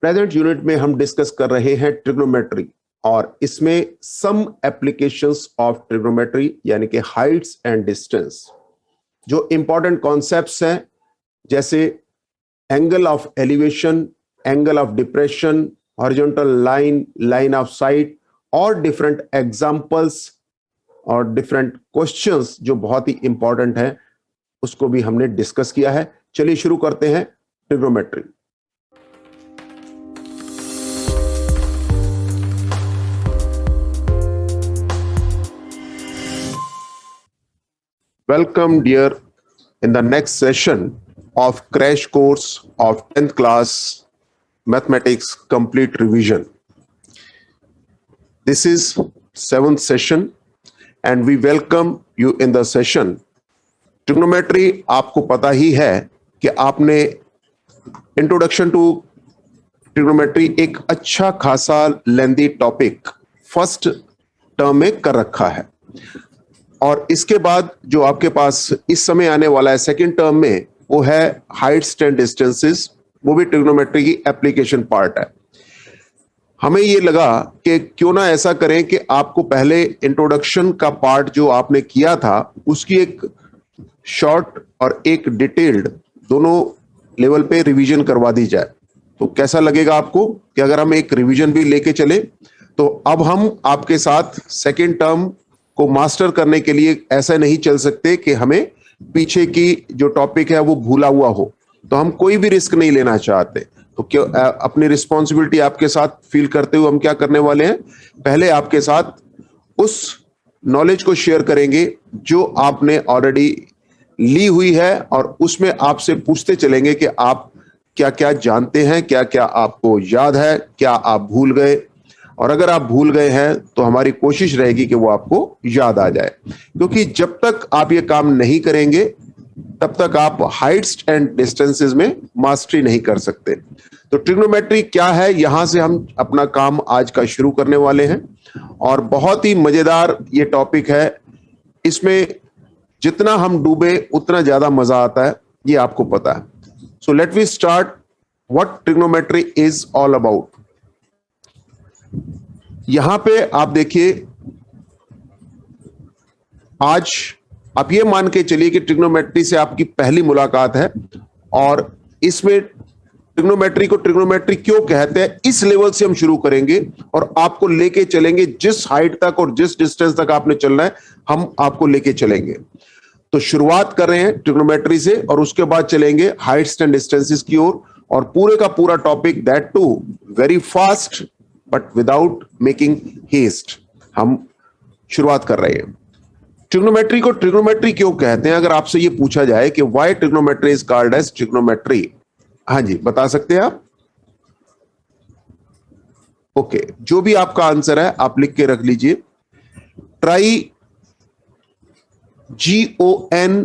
Present unit में हम discuss कर रहे हैं ट्रिग्नोमेट्री और इसमें सम एप्लीकेशंस ऑफ ट्रिग्नोमेट्री यानी कि हाइट्स एंड डिस्टेंस। जो इंपॉर्टेंट कॉन्सेप्ट्स हैं जैसे angle of elevation, angle of depression, horizontal line, line of site और डिफरेंट एग्जांपल्स और डिफरेंट क्वेश्चंस जो बहुत ही इंपॉर्टेंट है उसको भी हमने डिस्कस किया है। चलिए शुरू करते हैं trigonometry. Welcome dear in the next session of crash course of 10th class mathematics complete revision. This is 7th session and we welcome you in the session. Trigonometry आपको पता ही है कि आपने इंट्रोडक्शन टू ट्रिग्नोमेट्री एक अच्छा खासा lengthy topic first term में कर रखा है और इसके बाद जो आपके पास इस समय आने वाला है सेकंड टर्म में वो है हाइट्स एंड डिस्टेंसेस, वो भी ट्रिग्नोमेट्री की एप्लीकेशन पार्ट है। हमें ये लगा कि क्यों ना ऐसा करें कि आपको पहले इंट्रोडक्शन का पार्ट जो आपने किया था उसकी एक शॉर्ट और एक डिटेल्ड दोनों लेवल पे रिवीजन करवा दी जाए। तो कैसा लगेगा आपको कि अगर हम एक रिवीजन भी लेके चले? तो अब हम आपके साथ सेकेंड टर्म को मास्टर करने के लिए ऐसा नहीं चल सकते कि हमें पीछे की जो टॉपिक है वो भूला हुआ हो, तो हम कोई भी रिस्क नहीं लेना चाहते। तो क्यों अपनी रिस्पॉन्सिबिलिटी आपके साथ फील करते हुए हम क्या करने वाले हैं, पहले आपके साथ उस नॉलेज को शेयर करेंगे जो आपने ऑलरेडी ली हुई है और उसमें आपसे पूछते चलेंगे कि आप क्या क्या जानते हैं, क्या क्या आपको याद है, क्या आप भूल गए, और अगर आप भूल गए हैं तो हमारी कोशिश रहेगी कि वो आपको याद आ जाए, क्योंकि जब तक आप ये काम नहीं करेंगे तब तक आप हाइट्स एंड डिस्टेंसेस में मास्टरी नहीं कर सकते। तो ट्रिग्नोमेट्री क्या है, यहां से हम अपना काम आज का शुरू करने वाले हैं और बहुत ही मजेदार ये टॉपिक है। इसमें जितना हम डूबे उतना ज्यादा मजा आता है, ये आपको पता है। So let we start what trigonometry is all about. यहां पे आप देखिए, आज आप ये मान के चलिए कि ट्रिग्नोमेट्री से आपकी पहली मुलाकात है और इसमें ट्रिग्नोमेट्री को ट्रिग्नोमेट्री क्यों कहते हैं इस लेवल से हम शुरू करेंगे और आपको लेके चलेंगे जिस हाइट तक और जिस डिस्टेंस तक आपने चलना है हम आपको लेके चलेंगे। तो शुरुआत कर रहे हैं ट्रिग्नोमेट्री से और उसके बाद चलेंगे हाइट्स एंड डिस्टेंसेस की ओर और पूरे का पूरा topic, that too very fast but without making haste, हम शुरुआत कर रहे हैं। ट्रिग्नोमेट्री को ट्रिग्नोमेट्री क्यों कहते हैं? अगर आपसे ये पूछा जाए कि why trigonometry is called as trigonometry, हाँ जी बता सकते हैं आप? ओके, जो भी आपका आंसर है आप लिख के रख लीजिए। ट्राई, GON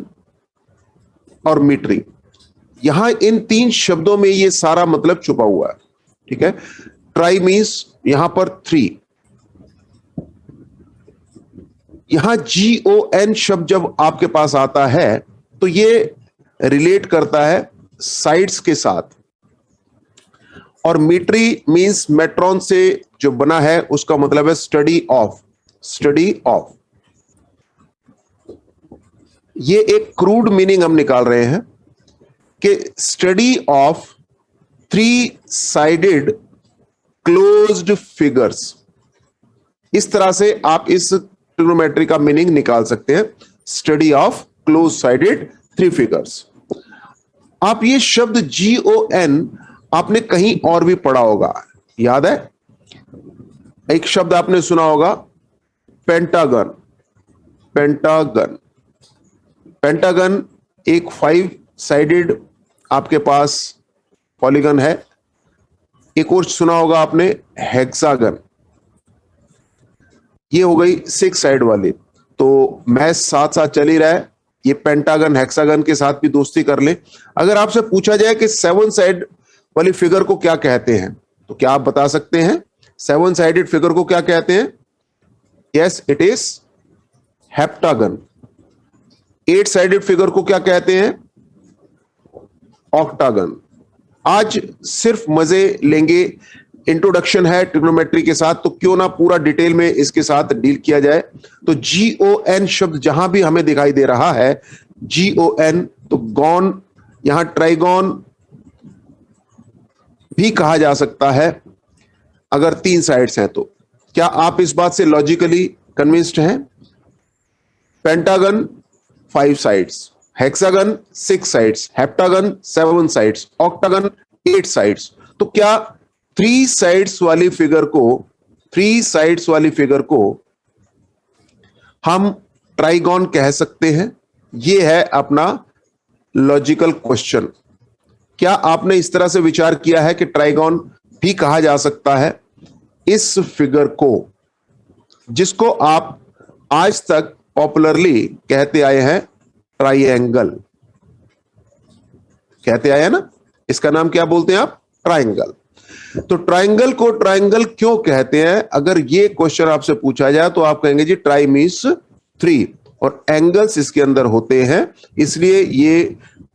और मीट्री, यहां इन तीन शब्दों में ये सारा मतलब छुपा हुआ है। ठीक है, ट्राई मीन्स यहां पर 3, यहां GON शब्द जब आपके पास आता है तो ये रिलेट करता है साइड्स के साथ, और मीट्री मीन्स मेट्रॉन से जो बना है उसका मतलब है स्टडी ऑफ, स्टडी ऑफ। ये एक क्रूड मीनिंग हम निकाल रहे हैं कि study of 3 sided closed figures. इस तरह से आप इस ट्रिग्नोमेट्री का मीनिंग निकाल सकते हैं, study of close sided 3 figures. आप ये शब्द GON आपने कहीं और भी पढ़ा होगा, याद है? एक शब्द आपने सुना होगा पेंटागन। पेंटागन, पेंटागन एक 5 साइडेड आपके पास पॉलीगन है। एक और सुना होगा आपने हेक्सागन, ये हो गई 6 साइड वाली। तो मैथ साथ साथ चल ही रहा है, ये पेंटागन हेक्सागन के साथ भी दोस्ती कर ले। अगर आपसे पूछा जाए कि 7 साइड वाली फिगर को क्या कहते हैं तो क्या आप बता सकते हैं 7 साइडेड फिगर को क्या कहते हैं? Yes, it is heptagon. 8 sided figure को क्या कहते हैं? ऑक्टागन। आज सिर्फ मजे लेंगे, इंट्रोडक्शन है ट्रिग्नोमेट्री के साथ, तो क्यों ना पूरा डिटेल में इसके साथ डील किया जाए। तो GON शब्द जहां भी हमें दिखाई दे रहा है, GON, तो गॉन, यहां ट्राइगॉन भी कहा जा सकता है अगर 3 साइड्स हैं तो। क्या आप इस बात से लॉजिकली कन्विंस्ड हैं? Pentagon 5 sides, hexagon 6 sides, heptagon 7 sides, octagon 8 sides. तो क्या 3 साइड्स वाली फिगर को हम ट्राइगॉन कह सकते हैं? यह है अपना लॉजिकल क्वेश्चन। क्या आपने इस तरह से विचार किया है कि ट्राइगॉन भी कहा जा सकता है इस फिगर को, जिसको आप आज तक पॉपुलरली कहते आए हैं ट्राइएंगल? कहते आए हैं ना, इसका नाम क्या बोलते हैं आप? ट्राइंगल। तो ट्राइंगल को ट्राइंगल क्यों कहते हैं? अगर ये क्वेश्चन आपसे पूछा जाए तो आप कहेंगे जी ट्राई मीन्स 3 और एंगल्स इसके अंदर होते हैं, इसलिए ये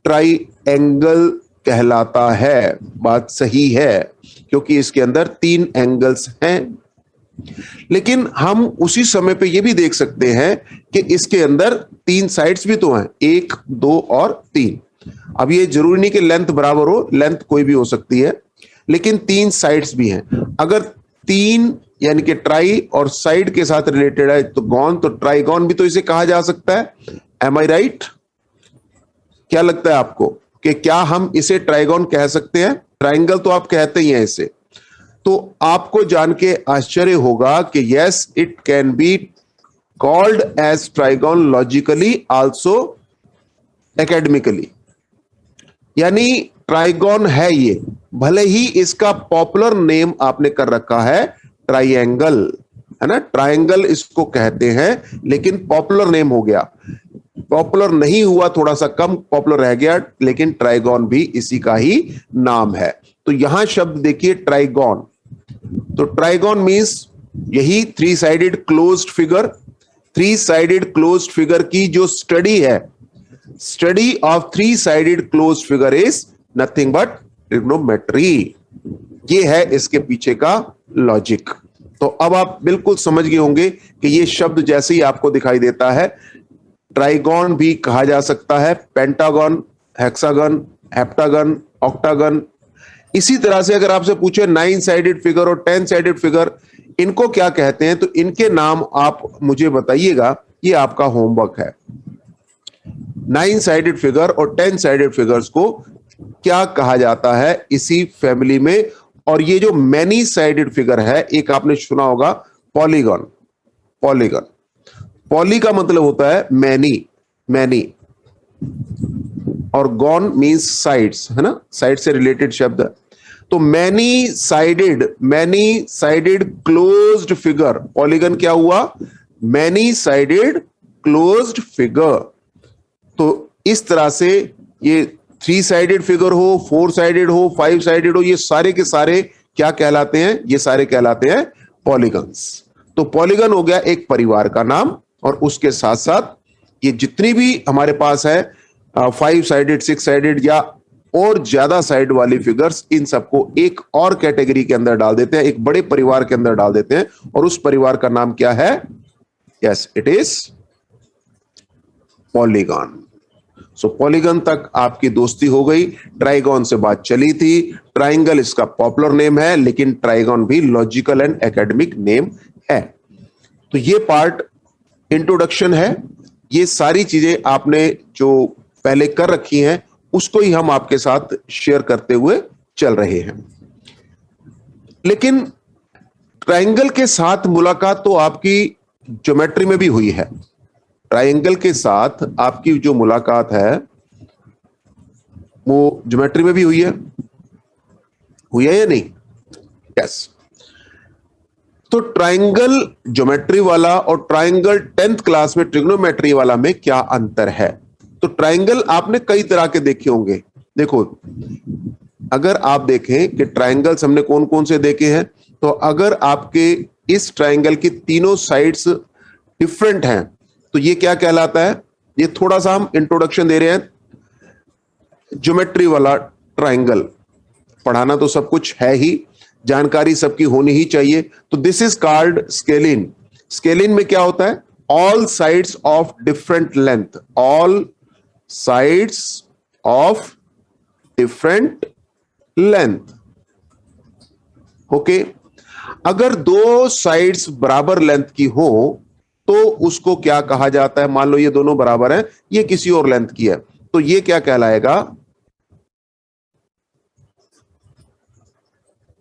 ट्राइएंगल कहलाता है। बात सही है, क्योंकि इसके अंदर 3 एंगल्स हैं। लेकिन हम उसी समय पे ये भी देख सकते हैं कि इसके अंदर 3 साइड्स भी तो हैं, 1, 2 और 3। अब ये जरूरी नहीं कि लेंथ बराबर हो, लेंथ कोई भी हो सकती है, लेकिन 3 साइड्स भी हैं। अगर 3 यानी कि ट्राई और साइड के साथ रिलेटेड है तो गॉन, तो ट्राइगॉन भी तो इसे कहा जा सकता है। एम आई राइट? क्या लगता है आपको कि क्या हम इसे ट्राइगॉन कह सकते हैं? ट्राइंगल तो आप कहते ही हैं इसे। तो आपको जान के आश्चर्य होगा कि yes, it can be called as trigon logically also academically. यानी ट्राइगॉन है ये, भले ही इसका पॉपुलर नेम आपने कर रखा है ट्राइएंगल, है ना, ट्राइंगल इसको कहते हैं, लेकिन पॉपुलर नेम हो गया। पॉपुलर नहीं हुआ, थोड़ा सा कम पॉपुलर रह गया, लेकिन ट्राइगॉन भी इसी का ही नाम है। तो यहां शब्द देखिए ट्राइगॉन, तो ट्राइगॉन मींस यही 3 sided closed figure. 3 sided closed figure की जो स्टडी है, study of 3 sided closed figure is nothing but trigonometry. ये है इसके पीछे का लॉजिक। तो अब आप बिल्कुल समझ गए होंगे कि ये शब्द जैसे ही आपको दिखाई देता है, ट्राइगॉन भी कहा जा सकता है, पेंटागन, हेक्सागन, हेप्टागन, ऑक्टागन। इसी तरह से अगर आपसे पूछे 9 साइडेड फिगर और 10 साइडेड फिगर, इनको क्या कहते हैं, तो इनके नाम आप मुझे बताइएगा, ये आपका होमवर्क है। 9 साइडेड फिगर और 10 साइडेड फिगर्स को क्या कहा जाता है इसी फैमिली में? और ये जो मैनी साइडेड फिगर है, एक आपने सुना होगा पॉलीगॉन। पॉलीगॉन, पॉली का मतलब होता है मैनी, मैनी, और गॉन मींस साइड्स, है ना, साइड से रिलेटेड शब्द है। तो many sided closed figure, polygon क्या हुआ? Many sided closed figure. तो इस तरह से ये 3 साइडेड फिगर हो, 4 साइडेड हो, 5 साइडेड हो, ये सारे के सारे क्या कहलाते हैं? ये सारे कहलाते हैं पॉलीगन्स। तो पॉलीगन हो गया एक परिवार का नाम, और उसके साथ साथ ये जितनी भी हमारे पास है 5 साइडेड, 6 साइडेड या और ज्यादा साइड वाली फिगर्स, इन सबको एक और कैटेगरी के अंदर डाल देते हैं, एक बड़े परिवार के अंदर डाल देते हैं, और उस परिवार का नाम क्या है? Yes, it is polygon. So polygon तक आपकी दोस्ती हो गई, ट्राइगॉन से बात चली थी। ट्राइंगल इसका पॉपुलर नेम है, लेकिन ट्राइगॉन भी लॉजिकल एंड एकेडमिक नेम है। तो ये पार्ट इंट्रोडक्शन है। ये सारी चीजें आपने जो पहले कर रखी हैं, उसको ही हम आपके साथ शेयर करते हुए चल रहे हैं। लेकिन ट्राइंगल के साथ मुलाकात तो आपकी ज्योमेट्री में भी हुई है। ट्राइंगल के साथ आपकी जो मुलाकात है वो ज्योमेट्री में भी हुई है या नहीं? यस। तो ट्राइंगल ज्योमेट्री वाला और ट्राइंगल 10th क्लास में ट्रिग्नोमेट्री वाला में क्या अंतर है? तो ट्राइंगल आपने कई तरह के देखे होंगे। देखो, अगर आप देखें कि ट्राइंगल्स हमने कौन कौन से देखे हैं, तो अगर आपके इस ट्राइंगल की तीनों साइड्स डिफरेंट हैं तो ये क्या कहलाता है? ये थोड़ा सा हम इंट्रोडक्शन दे रहे हैं। ज्योमेट्री वाला ट्राइंगल, पढ़ाना तो सब कुछ है ही, जानकारी सबकी होनी ही चाहिए। तो this is called scalene. Scalene में क्या होता है? All sides of different length, all sides of different length. Okay, अगर दो साइड्स बराबर लेंथ की हो तो उसको क्या कहा जाता है? मान लो ये दोनों बराबर हैं, ये किसी और लेंथ की है, तो ये क्या कहलाएगा?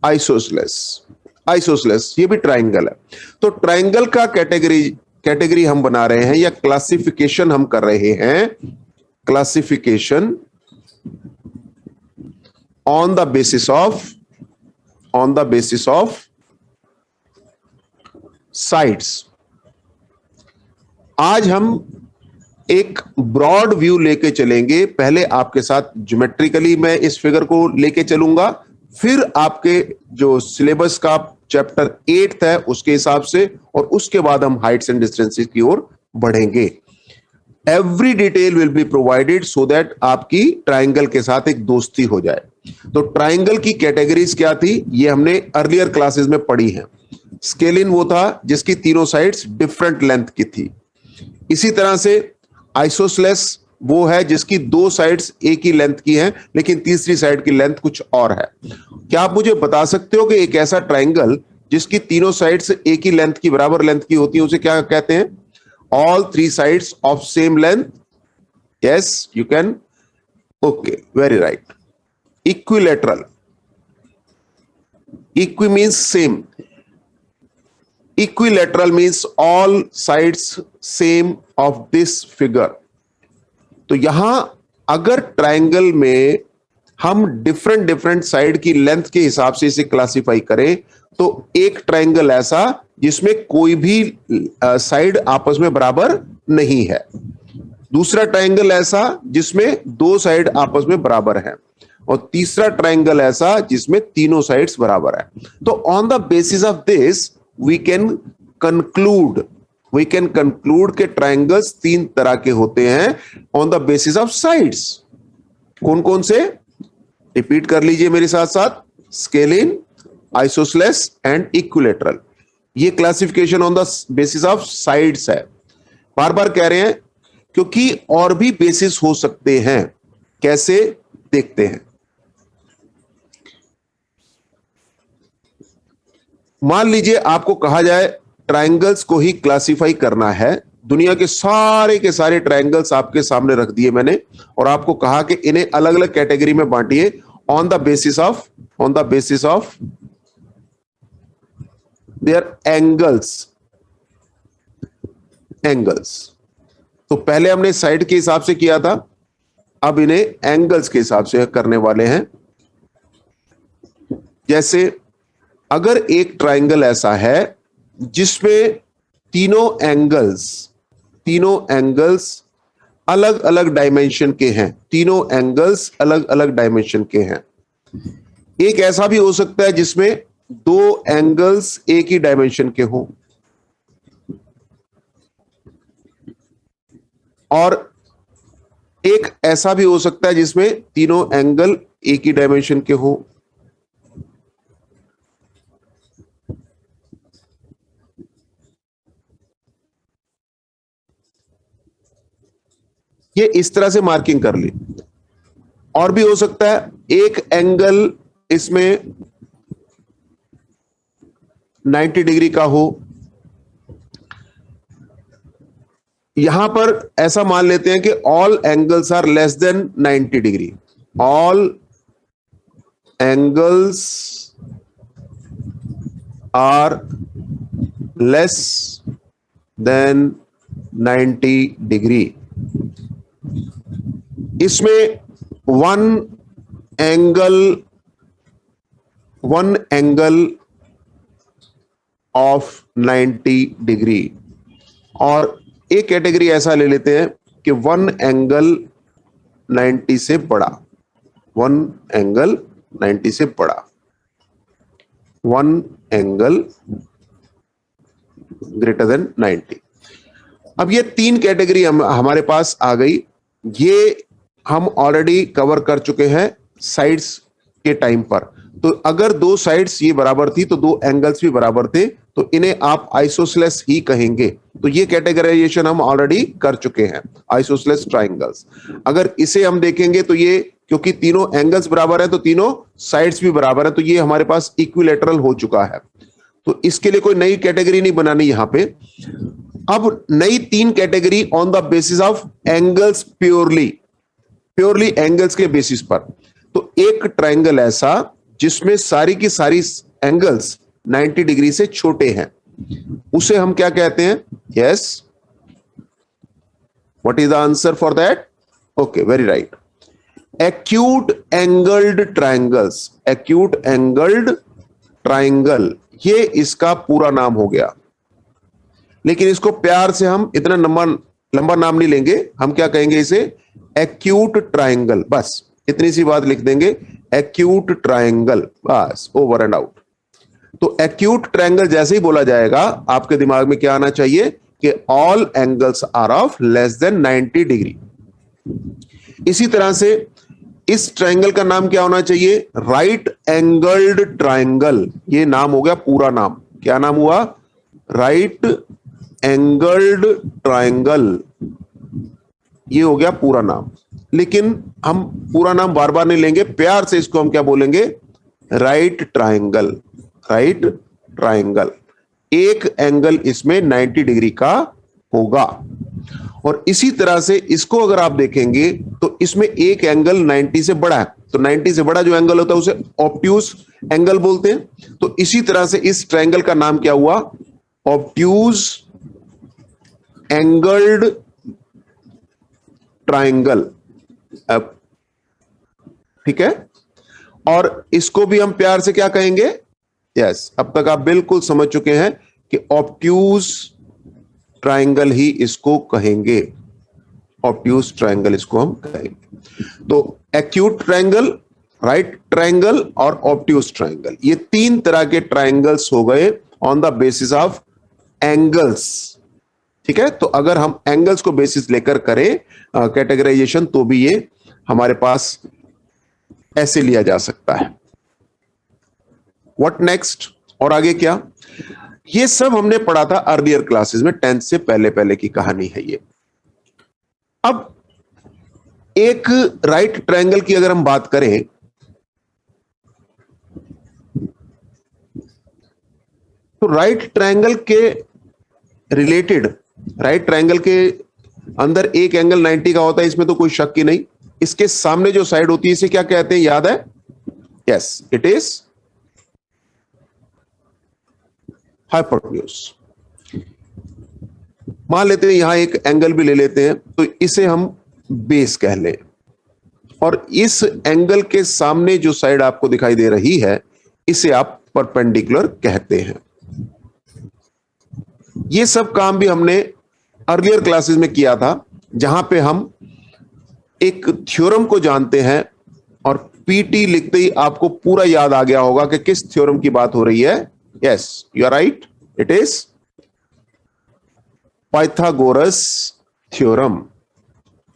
आइसोसेलेस। आइसोसेलेस, ये भी ट्राइंगल है। तो ट्राइंगल का कैटेगरी हम बना रहे हैं या क्लासिफिकेशन हम कर रहे हैं, classification on the basis of sides. आज हम एक ब्रॉड व्यू लेके चलेंगे। पहले आपके साथ ज्योमेट्रिकली मैं इस फिगर को लेके चलूंगा, फिर आपके जो सिलेबस का चैप्टर 8 है उसके हिसाब से, और उसके बाद हम हाइट्स एंड डिस्टेंसेस की ओर बढ़ेंगे। Every detail will be provided so that आपकी ट्राइंगल के साथ एक दोस्ती हो जाए। तो ट्राइंगल की कैटेगरीज क्या थी, ये हमने अर्लियर क्लासेस में पढ़ी है। स्केलिन वो था जिसकी तीनों साइड्स डिफरेंट लेंथ की थी। इसी तरह से आइसोसेलेस वो है जिसकी दो साइड्स एक ही लेंथ की हैं, लेकिन तीसरी साइड की लेंथ कुछ और है। क्या आप मुझे बता सकते हो कि एक ऐसा ट्राइंगल जिसकी तीनों साइड्स एक ही लेंथ की, बराबर लेंथ की होती है, उसे क्या कहते हैं? All three sides of same length. Yes, you can. Okay, very right. Equilateral. Equi means same, equilateral means all sides same of this figure। तो यहां अगर ट्राइंगल में हम डिफरेंट साइड की लेंथ के हिसाब से इसे क्लासिफाई करें, तो एक ट्राइंगल ऐसा जिसमें कोई भी साइड आपस में बराबर नहीं है, दूसरा ट्राइंगल ऐसा जिसमें दो साइड आपस में बराबर है, और तीसरा ट्राइंगल ऐसा जिसमें तीनों साइड्स बराबर है। तो on the basis of this we can conclude के ट्राइंगल्स तीन तरह के होते हैं on the basis of sides. कौन कौन से? रिपीट कर लीजिए मेरे साथ साथ। Scalene, isosceles and equilateral. ये classification on the basis of sides है। बार बार कह रहे हैं क्योंकि और भी बेसिस हो सकते हैं। कैसे? देखते हैं। मान लीजिए आपको कहा जाए ट्रायंगल्स को ही क्लासिफाई करना है। दुनिया के सारे ट्रायंगल्स आपके सामने रख दिए मैंने, और आपको कहा कि इन्हें अलग अलग कैटेगरी में बांटिए on the basis of their angles. तो पहले हमने साइड के हिसाब से किया था, अब इन्हें एंगल्स के हिसाब से करने वाले हैं। जैसे अगर एक ट्राइंगल ऐसा है जिसमें तीनों एंगल्स अलग अलग डायमेंशन के हैं, एक ऐसा भी हो सकता है जिसमें दो एंगल्स एक ही डायमेंशन के हों, और एक ऐसा भी हो सकता है जिसमें तीनों एंगल एक ही डायमेंशन के हों। ये इस तरह से मार्किंग कर ली। और भी हो सकता है एक एंगल इसमें 90 डिग्री का हो। यहां पर ऐसा मान लेते हैं कि all angles are less than 90 degree. All angles are less than 90 degree. इसमें वन एंगल ऑफ 90 डिग्री, और एक कैटेगरी ऐसा ले लेते हैं कि वन एंगल 90 से बड़ा, वन एंगल ग्रेटर देन 90। अब ये तीन कैटेगरी हमारे पास आ गई। ये हम ऑलरेडी कवर कर चुके हैं साइड्स के टाइम पर। तो अगर दो साइड्स ये बराबर थी तो दो एंगल्स भी बराबर थे, तो इन्हें आप आइसोसेलेस ही कहेंगे। तो ये कैटेगराइजेशन हम ऑलरेडी कर चुके हैं, आइसोसेलेस ट्राइंगल्स। अगर इसे हम देखेंगे तो ये, क्योंकि तीनों एंगल्स बराबर है तो तीनों साइड्स भी बराबर है, तो ये हमारे पास इक्विलैटरल हो चुका है। तो इसके लिए कोई नई कैटेगरी नहीं बनानी यहां पे। अब नई तीन category on the basis of angles, purely angles के बेसिस पर। तो एक ट्राइंगल ऐसा जिसमें सारी की सारी एंगल्स 90 डिग्री से छोटे हैं, उसे हम क्या कहते हैं? Yes, what is the answer for that? Okay, very right, acute angled triangles. Acute angled triangle, ये इसका पूरा नाम हो गया। लेकिन इसको प्यार से हम इतना लंबा नाम नहीं लेंगे, हम क्या कहेंगे इसे? Acute triangle. बस इतनी सी बात लिख देंगे, एक्यूट ट्राइंगल, बस, ओवर एंड आउट। तो एक्यूट ट्राइंगल जैसे ही बोला जाएगा, आपके दिमाग में क्या आना चाहिए कि all angles are of less than 90 degree. इसी तरह से इस ट्राइंगल का नाम क्या होना चाहिए? Right angled triangle. ये नाम हो गया पूरा नाम। क्या नाम हुआ? राइट एंगल्ड ट्राइंगल, ये हो गया पूरा नाम। लेकिन हम पूरा नाम बार बार नहीं लेंगे, प्यार से इसको हम क्या बोलेंगे? Right triangle. राइट ट्राइंगल, एक एंगल इसमें 90 डिग्री का होगा। और इसी तरह से इसको अगर आप देखेंगे तो इसमें एक एंगल 90 से बड़ा है, तो 90 से बड़ा जो एंगल होता है उसे ऑब्ट्यूज एंगल बोलते हैं। तो इसी तरह से इस ट्राइंगल का नाम क्या हुआ? Obtuse angled triangle. ठीक है, और इसको भी हम प्यार से क्या कहेंगे? यस, अब तक आप बिल्कुल समझ चुके हैं कि ऑब्ट्यूज ट्राइंगल ही इसको कहेंगे। ऑब्ट्यूज ट्राइंगल इसको हम कहेंगे। तो एक्यूट ट्राइंगल, राइट ट्राइंगल और ऑब्ट्यूज ट्राइंगल, ये तीन तरह के ट्राइंगल्स हो गए on the basis of angles. ठीक है, तो अगर हम एंगल्स को बेसिस लेकर करें कैटेगराइजेशन, तो भी ये हमारे पास ऐसे लिया जा सकता है। What next? और आगे क्या? ये सब हमने पढ़ा था अर्लियर क्लासेस में, 10th से पहले की कहानी है ये। अब एक राइट ट्रायंगल की अगर हम बात करें, तो राइट ट्रायंगल के रिलेटेड, राइट ट्रायंगल के अंदर एक एंगल 90 का होता है, इसमें तो कोई शक ही नहीं। इसके सामने जो साइड होती है इसे क्या कहते हैं, याद है? Yes, it is hypotenuse. मान लेते हैं यहां एक एंगल भी ले लेते हैं, तो इसे हम बेस कह लें, और इस एंगल के सामने जो साइड आपको दिखाई दे रही है इसे आप परपेंडिकुलर कहते हैं। ये सब काम भी हमने अर्लियर क्लासेस में किया था, जहां पे हम एक थ्योरम को जानते हैं, और पीटी लिखते ही आपको पूरा याद आ गया होगा कि किस थ्योरम की बात हो रही है। Yes, you are right, it is Pythagoras theorem.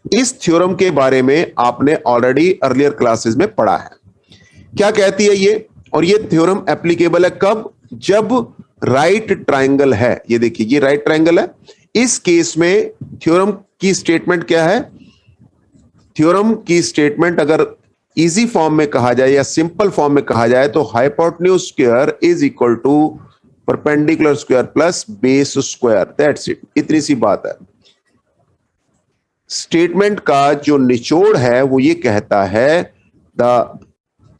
इस थ्योरम के बारे में आपने ऑलरेडी अर्लियर क्लासेस में पढ़ा है। क्या कहती है ये? और ये थ्योरम एप्लीकेबल है कब? जब राइट ट्रायंगल है। ये देखिए, ये राइट ट्रायंगल है। इस केस में थ्योरम की स्टेटमेंट क्या है? थ्योरम की स्टेटमेंट अगर इजी फॉर्म में कहा जाए या सिंपल फॉर्म में कहा जाए तो hypotenuse square is equal to perpendicular square plus base square, that's it. इतनी सी बात है। स्टेटमेंट का जो निचोड़ है वो ये कहता है, the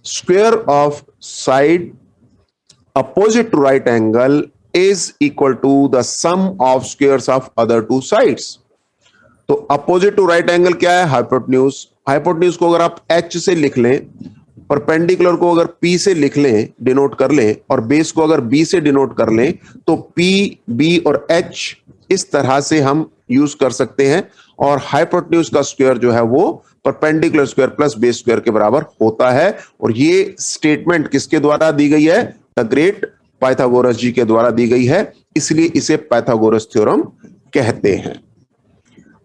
square of side opposite to right angle is equal to the sum of squares of other two sides. तो अपोजिट टू राइट एंगल क्या है? हाइपोटेन्यूज। हाइपोटेन्यूज को अगर आप एच से लिख लें, परपेंडिकुलर को अगर पी से लिख लें, डिनोट कर लें, और बेस को अगर बी से डिनोट कर लें, तो पी, बी और एच इस तरह से हम यूज कर सकते हैं। और हाइपोटेन्यूज का स्क्वायर जो है वो perpendicular square plus base square के बराबर होता है। और ये स्टेटमेंट किसके द्वारा दी गई है? द ग्रेट पाइथागोरस जी के द्वारा दी गई है, इसलिए इसे पाइथागोरस थ्योरम कहते हैं।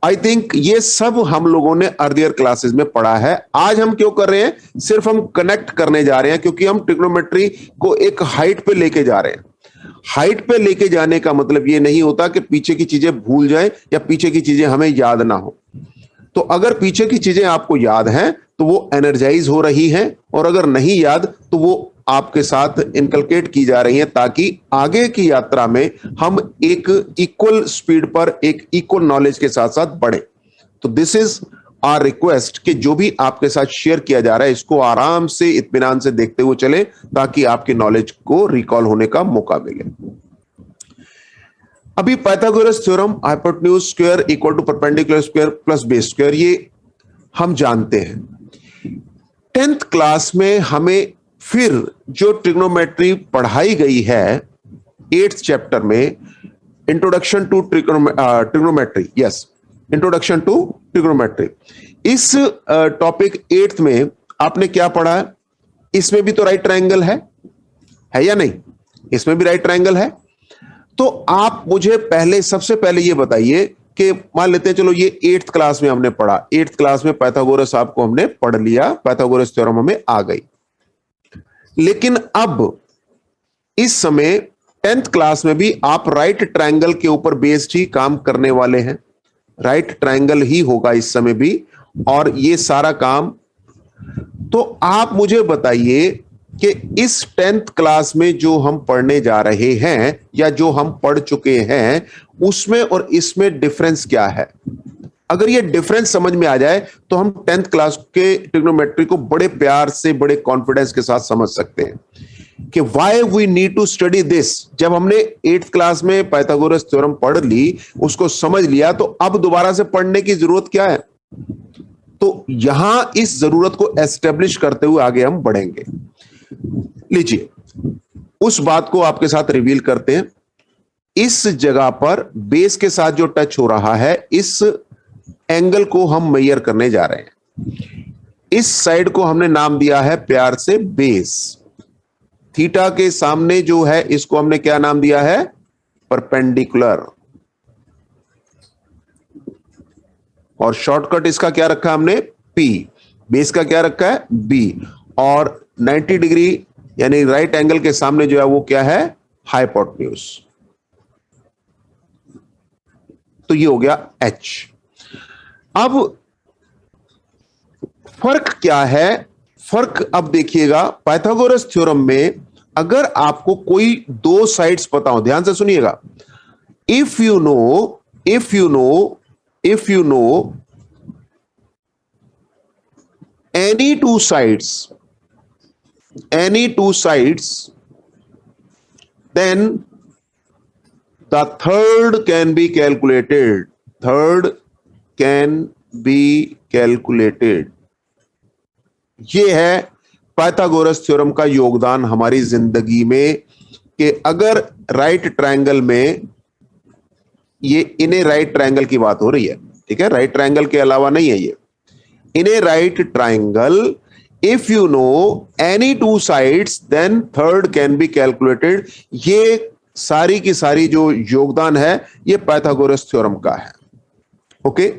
आई थिंक ये सब हम लोगों ने अर्लियर क्लासेस में पढ़ा है। आज हम क्यों कर रहे हैं, सिर्फ हम कनेक्ट करने जा रहे हैं, क्योंकि हम ट्रिग्नोमेट्री को एक हाइट पे लेके जा रहे हैं। हाइट पे लेके जाने का मतलब ये नहीं होता कि पीछे की चीजें भूल जाएं या पीछे की चीजें हमें याद ना हो। तो अगर पीछे की चीजें आपको याद हैं तो वो एनर्जाइज हो रही हैं, और अगर नहीं याद तो वो आपके साथ इनकलकेट की जा रही हैं, ताकि आगे की यात्रा में हम एक इक्वल स्पीड पर एक इक्वल नॉलेज के साथ साथ बढ़े। तो दिस इज आवर रिक्वेस्ट कि जो भी आपके साथ शेयर किया जा रहा है इसको आराम से इत्मीनान से देखते हुए चले, ताकि आपकी नॉलेज को रिकॉल होने का मौका मिले। अभी Pythagoras theorem, hypotenuse square equal to perpendicular square plus base square, ये हम जानते हैं। 10th क्लास में हमें फिर जो ट्रिग्नोमेट्री पढ़ाई गई है 8th चैप्टर में, introduction to trigonometry, yes, introduction to trigonometry, इस टॉपिक 8th में आपने क्या पढ़ा है? इसमें भी तो राइट ट्रायंगल है या नहीं? इसमें भी राइट ट्रायंगल है। तो आप मुझे सबसे पहले ये बताइए कि मान लेते हैं, चलो ये 8th क्लास में हमने पढ़ा, 8th क्लास में पाइथागोरस आपको हमने पढ़ लिया, पाइथागोरस थ्योरम हमें आ गई। लेकिन अब इस समय 10th क्लास में भी आप राइट ट्रायंगल के ऊपर बेस्ड ही काम करने वाले हैं। राइट ट्रायंगल ही होगा इस समय भी, और ये सारा काम। तो आप मुझे बताइए कि इस 10th क्लास में जो हम पढ़ने जा रहे हैं या जो हम पढ़ चुके हैं उसमें और इसमें डिफरेंस क्या है। अगर ये डिफरेंस समझ में आ जाए तो हम 10th क्लास के ट्रिग्नोमेट्री को बड़े प्यार से, बड़े कॉन्फिडेंस के साथ समझ सकते हैं कि why we need to study this. जब हमने 8th क्लास में पाइथागोरस थ्योरम पढ़ ली, उसको समझ लिया, तो अब दोबारा से पढ़ने की जरूरत क्या है? तो यहां इस जरूरत को एस्टेब्लिश करते हुए आगे हम बढ़ेंगे। लीजिए, उस बात को आपके साथ रिवील करते हैं। इस जगह पर बेस के साथ जो टच हो रहा है, इस एंगल को हम मेजर करने जा रहे हैं। इस साइड को हमने नाम दिया है प्यार से बेस। थीटा के सामने जो है इसको हमने क्या नाम दिया है? परपेंडिकुलर। और शॉर्टकट इसका क्या रखा हमने? पी। बेस का क्या रखा है? बी। और 90 डिग्री यानी राइट एंगल के सामने जो है वो क्या है? हाइपोटेन्यूज। तो ये हो गया एच। अब फर्क क्या है? फर्क अब देखिएगा, पाइथागोरस थ्योरम में अगर आपको कोई दो साइड्स पता हो, ध्यान से सुनिएगा, if you no any two sides, then the third can be calculated. ये है पाइथागोरस थ्योरम का योगदान हमारी जिंदगी में, कि अगर राइट ट्रायंगल में, ये इन्हें राइट ट्रायंगल की बात हो रही है, ठीक है, राइट ट्रायंगल के अलावा नहीं है ये। In a right triangle, if you know any two sides then third can be calculated. ये सारी की सारी जो योगदान है ये पाइथागोरस थ्योरम का है। ओके,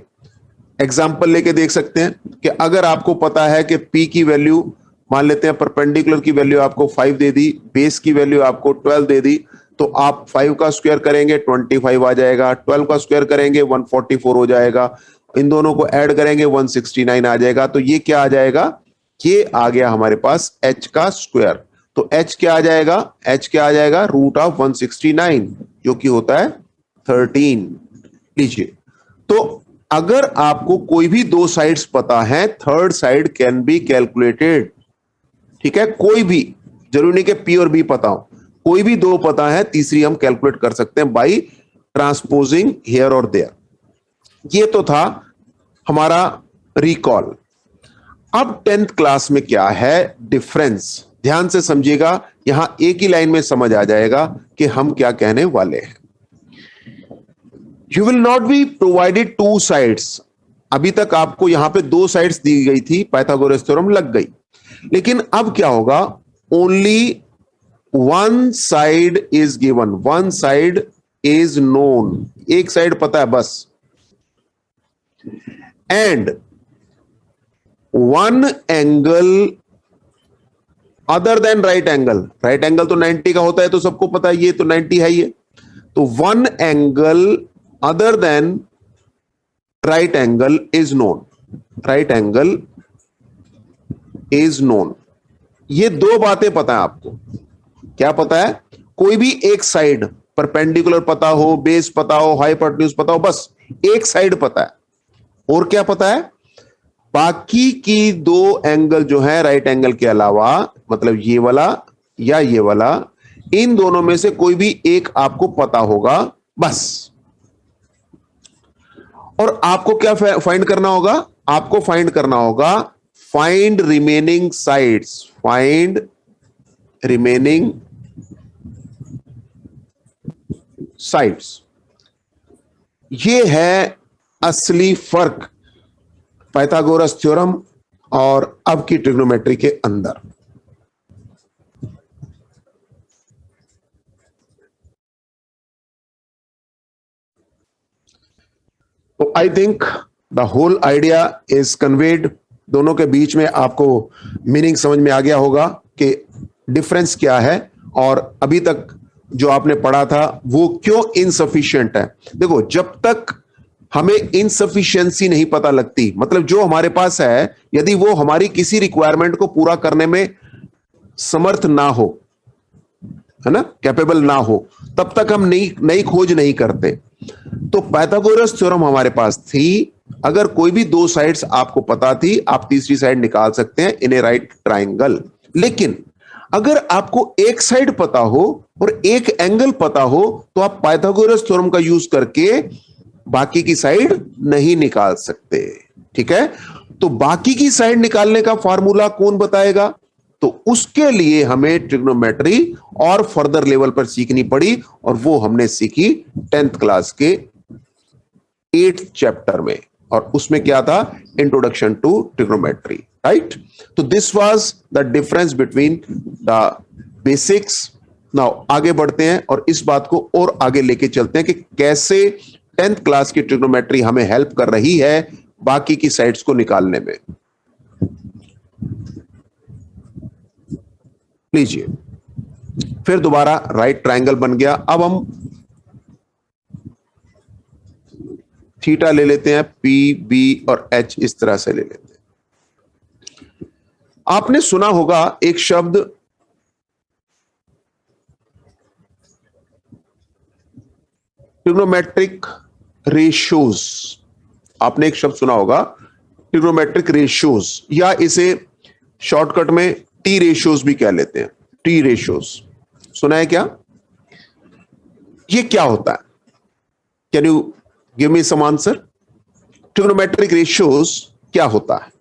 एग्जाम्पल लेके देख सकते हैं कि अगर आपको पता है कि P की वैल्यू, मान लेते हैं परपेंडिकुलर की वैल्यू आपको 5 दे दी, बेस की वैल्यू आपको 12 दे दी, तो आप 5 का स्क्वायर करेंगे 25 आ जाएगा, 12 का स्क्वायर करेंगे 144 हो जाएगा, इन दोनों को ऐड करेंगे 169 आ जाएगा। तो ये क्या आ जाएगा? ये आ गया हमारे पास h का स्क्वायर। तो h क्या आ जाएगा? h क्या आ जाएगा? रूट ऑफ 169, जो कि होता है 13। लीजिए, तो अगर आपको कोई भी दो साइड्स पता है, third side can be calculated. ठीक है, कोई भी, जरूरी नहीं कि P और B पता हो, कोई भी दो पता है, तीसरी हम कैलकुलेट कर सकते हैं बाई ट्रांसपोजिंग हियर और देयर। ये तो था हमारा रिकॉल। अब 10th क्लास में क्या है डिफरेंस? ध्यान से समझिएगा, यहां एक ही लाइन में समझ आ जाएगा कि हम क्या कहने वाले हैं। You will not be provided two sides. अभी तक आपको यहां पे दो साइड्स दी गई थी, पाइथागोरस थ्योरम लग गई, लेकिन अब क्या होगा? Only one side is given, one side is known. एक साइड पता है बस, and one angle other than right angle, right angle तो 90 का होता है तो सबको पता है, ये तो 90 है ये, तो one angle other than right angle is known, right angle is known. ये दो बातें पता है आपको। क्या पता है? कोई भी एक साइड परपेंडिकुलर पता हो, बेस पता हो, हाइपोटेन्यूज पता हो, बस एक साइड पता है। और क्या पता है? बाकी की दो एंगल जो है राइट एंगल के अलावा, मतलब ये वाला या ये वाला, इन दोनों में से कोई भी एक आपको पता होगा बस। और आपको क्या फाइंड करना होगा? आपको फाइंड करना होगा find remaining sides, find remaining sides. ये है असली फर्क पाइथागोरस थ्योरम और अब की ट्रिग्नोमेट्री के अंदर। तो I think the whole idea is conveyed. दोनों के बीच में आपको मीनिंग समझ में आ गया होगा कि डिफरेंस क्या है और अभी तक जो आपने पढ़ा था वो क्यों इनसफिशिएंट है। देखो, जब तक हमें इनसफिशिएंसी नहीं पता लगती, मतलब जो हमारे पास है यदि वो हमारी किसी रिक्वायरमेंट को पूरा करने में समर्थ ना हो, है ना, कैपेबल ना हो, तब तक हम नई खोज नहीं करते। तो पाइथागोरस थ्योरम हमारे पास थी। अगर कोई भी दो साइड्स आपको पता थी, आप तीसरी साइड निकाल सकते हैं इन ए राइट ट्राइंगल। लेकिन अगर आपको एक साइड पता हो और एक एंगल पता हो तो आप पाइथागोरस थ्योरम का यूज करके बाकी की साइड नहीं निकाल सकते। ठीक है? तो बाकी की साइड निकालने का फार्मूला कौन बताएगा? तो उसके लिए हमें ट्रिग्नोमेट्री और फर्दर लेवल पर सीखनी पड़ी, और वो हमने सीखी 10th क्लास के 8th चैप्टर में, और उसमें क्या था? Introduction to trigonometry, right? तो this was the difference between the basics. Now आगे बढ़ते हैं और इस बात को और आगे लेके चलते हैं कि कैसे 10th क्लास की ट्रिग्नोमेट्री हमें हेल्प कर रही है बाकी की साइड्स को निकालने में। लीजिए, फिर दोबारा राइट ट्रायंगल बन गया। अब हम थीटा ले लेते हैं, पी बी और एच इस तरह से ले लेते हैं। आपने सुना होगा एक शब्द ट्रिग्नोमेट्रिक रेशियोज। आपने एक शब्द सुना होगा ट्रिग्नोमेट्रिक रेशियोज, या इसे शॉर्टकट में टी रेशियोज भी कह लेते हैं। टी रेशियोज सुना है क्या? ये क्या होता है? Can you give me some answer? Trigonometric ratios क्या होता है?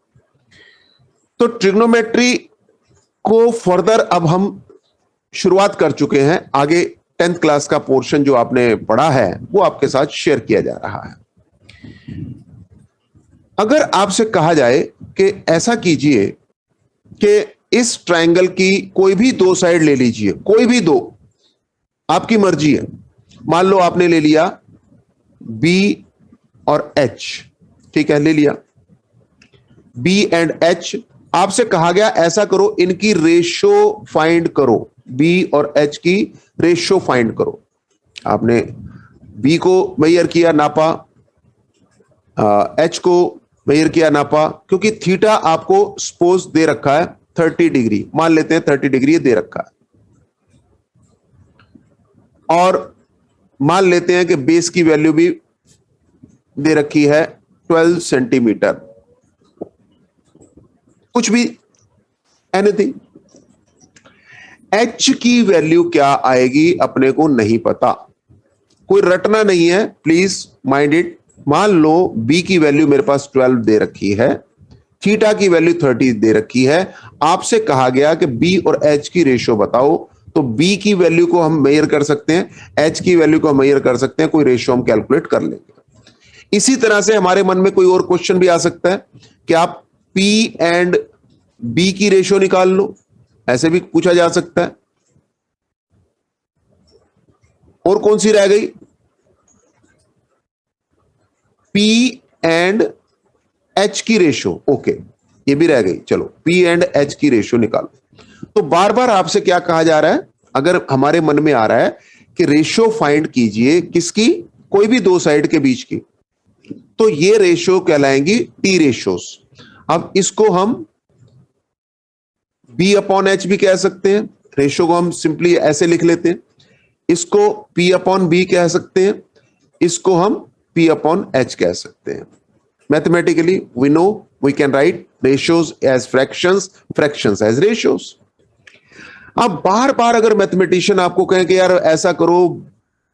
तो ट्रिग्नोमेट्री को फर्दर अब हम शुरुआत कर चुके हैं। आगे 10th क्लास का पोर्शन जो आपने पढ़ा है वो आपके साथ शेयर किया जा रहा है। अगर आपसे कहा जाए कि ऐसा कीजिए कि इस ट्रायंगल की कोई भी दो साइड ले लीजिए, कोई भी दो, आपकी मर्जी है। मान लो आपने ले लिया बी और एच, ठीक है, ले लिया बी एंड एच। आपसे कहा गया ऐसा करो, इनकी रेशो फाइंड करो, बी और एच की रेशो फाइंड करो। आपने बी को मेजर किया, नापा, एच को मेजर किया, नापा, क्योंकि थीटा आपको सपोज दे रखा है 30 डिग्री, मान लेते हैं 30 डिग्री दे रखा है, और मान लेते हैं कि बेस की वैल्यू भी दे रखी है 12 सेंटीमीटर, कुछ भी, एनीथिंग। एच की वैल्यू क्या आएगी अपने को नहीं पता, कोई रटना नहीं है, प्लीज माइंड इट। मान लो बी की वैल्यू मेरे पास 12 दे रखी है, थीटा की वैल्यू 30 दे रखी है। आपसे कहा गया कि बी और एच की रेशियो बताओ, तो बी की वैल्यू को हम मेजर कर सकते हैं, एच की वैल्यू को हम मेजर कर सकते हैं, कोई रेशियो हम कैलकुलेट कर लेंगे। इसी तरह से हमारे मन में कोई और क्वेश्चन भी आ सकता है कि आप पी एंड बी की रेशियो निकाल लो, ऐसे भी पूछा जा सकता है। और कौन सी रह गई? पी एंड एच की रेशो, ओके ये भी रह गई, चलो पी एंड एच की रेशो निकालो। तो बार बार आपसे क्या कहा जा रहा है, अगर हमारे मन में आ रहा है कि रेशो फाइंड कीजिए किसकी, कोई भी दो साइड के बीच की, तो ये रेशो कहलाएंगी टी रेशोस। अब इसको हम बी अपॉन एच भी कह सकते हैं, रेशो को हम सिंपली ऐसे लिख लेते हैं, इसको पी अपॉन बी कह सकते हैं, इसको हम पी अपॉन एच कह सकते हैं। Mathematically we know we can write ratios as fractions, fractions as ratios. अब बार बार अगर मैथमेटिशियन आपको कहें कि यार ऐसा करो,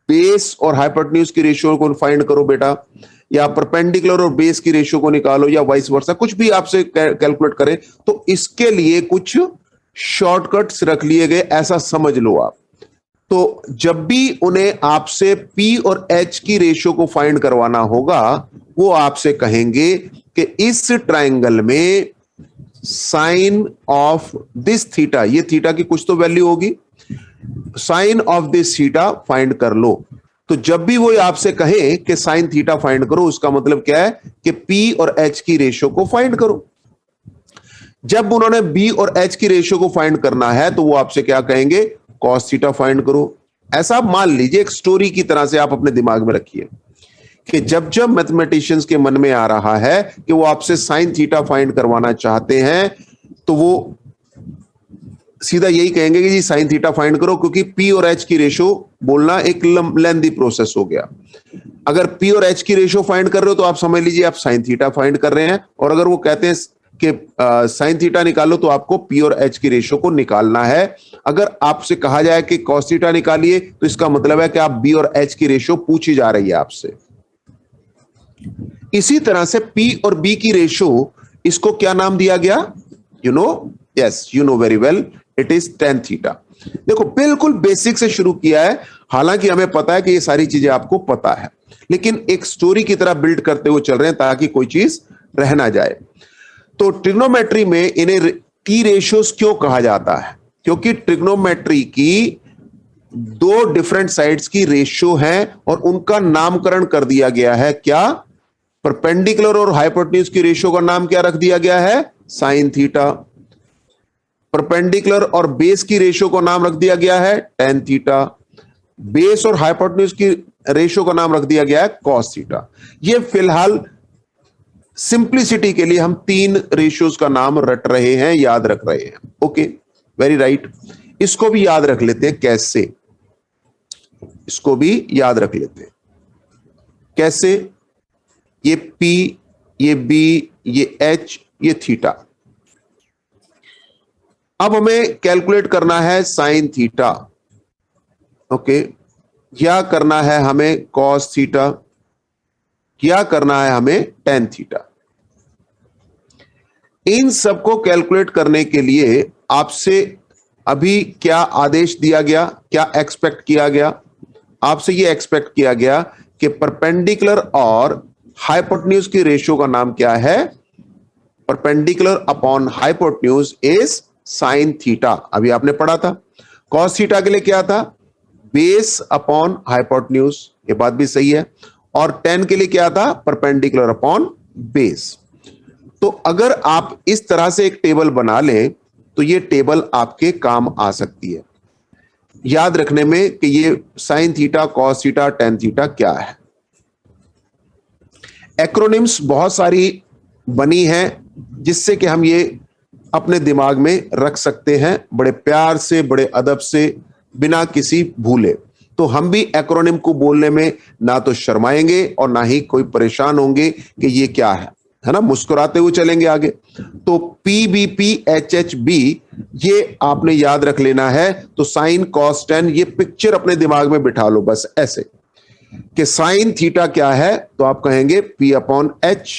बेस और हाइपोटेन्यूज की रेशियो को फाइंड करो बेटा, या परपेंडिकुलर और बेस की रेशियो को निकालो, या वाइस वर्सा, कुछ भी आपसे कैलकुलेट करें, तो इसके लिए कुछ शॉर्टकट्स रख लिए गए, ऐसा समझ लो आप। तो जब भी उन्हें आपसे P और H की रेशियो को फाइंड करवाना होगा, वो आपसे कहेंगे कि इस ट्राइंगल में साइन ऑफ दिस थीटा, ये थीटा की कुछ तो वैल्यू होगी, sine of this theta find कर लो। तो जब भी वो आपसे कहे कि साइन थीटा फाइंड करो, उसका मतलब क्या है कि P और H की रेशियो को फाइंड करो। जब उन्होंने B और H की रेशियो को फाइंड करना है, तो वो आपसे क्या कहेंगे, कॉस थीटा फाइंड करो। ऐसा मान लीजिए, एक स्टोरी की तरह से आप अपने दिमाग में रखिए कि जब जब मैथमेटिशियंस के मन में आ रहा है कि वो आपसे साइन थीटा फाइंड करवाना चाहते हैं, तो वो सीधा यही कहेंगे कि जी साइन थीटा फाइंड करो, क्योंकि P और H की रेशियो बोलना एक लेंथी प्रोसेस हो गया। अगर P और H की रेशियो फाइंड कर रहे हो तो आप समझ लीजिए आप साइन थीटा फाइंड कर रहे हैं, और अगर वो कहते हैं कि साइन थीटा निकालो, तो आपको P और H की रेशियो को निकालना है। अगर आपसे कहा जाए कि कॉस थीटा निकालिए, तो इसका मतलब है कि आप B और H की रेशियो पूछी जा रही है आपसे। इसी तरह से P और B की रेशियो, इसको क्या नाम दिया गया, you know, yes you know very well, it is tan theta. देखो बिल्कुल बेसिक से शुरू किया है, हालांकि हमें पता है कि ये सारी चीजें आपको पता है, लेकिन एक स्टोरी की तरह बिल्ड करते हुए चल रहे हैं ताकि कोई चीज रह ना जाए। तो ट्रिग्नोमेट्री में इन्हें टी रेशियोज क्यों कहा जाता है, क्योंकि ट्रिग्नोमेट्री की दो डिफरेंट साइड्स की रेशियो है और उनका नामकरण कर दिया गया है क्या, परपेंडिकुलर और हाइपोटेन्यूज की रेशियो का नाम क्या रख दिया गया है, साइन थीटा। परपेंडिकुलर और बेस की रेशियो का नाम रख दिया गया है tan थीटा। बेस और हाइपोटेन्यूज की रेशियो का नाम रख दिया गया है cos थीटा। ये फिलहाल सिंप्लिसिटी के लिए हम तीन रेशियोज का नाम रट रहे हैं, याद रख रहे हैं। ओके वेरी राइट, इसको भी याद रख लेते हैं कैसे, इसको भी याद रख लेते हैं कैसे, ये P, ये B, ये H, ये थीटा। अब हमें कैलकुलेट करना है साइन थीटा, ओके, या करना है हमें कॉस थीटा, या करना है हमें tan थीटा। इन सबको कैलकुलेट करने के लिए आपसे अभी क्या आदेश दिया गया, क्या एक्सपेक्ट किया गया, आपसे ये एक्सपेक्ट किया गया कि परपेंडिकुलर और हाइपोटेन्यूज की रेशियो का नाम क्या है, perpendicular upon hypotenuse is sine theta. अभी आपने पढ़ा था। कॉस थीटा के लिए क्या था, बेस अपॉन हाइपोटेन्यूज, ये बात भी सही है, और tan के लिए क्या था, परपेंडिकुलर अपॉन बेस। तो अगर आप इस तरह से एक टेबल बना लें तो ये टेबल आपके काम आ सकती है याद रखने में कि ये sign theta, cos theta, tan theta क्या है। एक्रोनिम्स बहुत सारी बनी हैं जिससे कि हम ये अपने दिमाग में रख सकते हैं, बड़े प्यार से, बड़े अदब से, बिना किसी भूले। तो हम भी एक्रोनिम को बोलने में ना तो शर्माएंगे और ना ही कोई परेशान होंगे कि ये क्या है ना, मुस्कुराते हुए चलेंगे आगे। तो PBPHHB ये आपने याद रख लेना है। तो साइन कॉस tan, ये पिक्चर अपने दिमाग में बिठा लो बस ऐसे कि साइन थीटा क्या है, तो आप कहेंगे P upon H,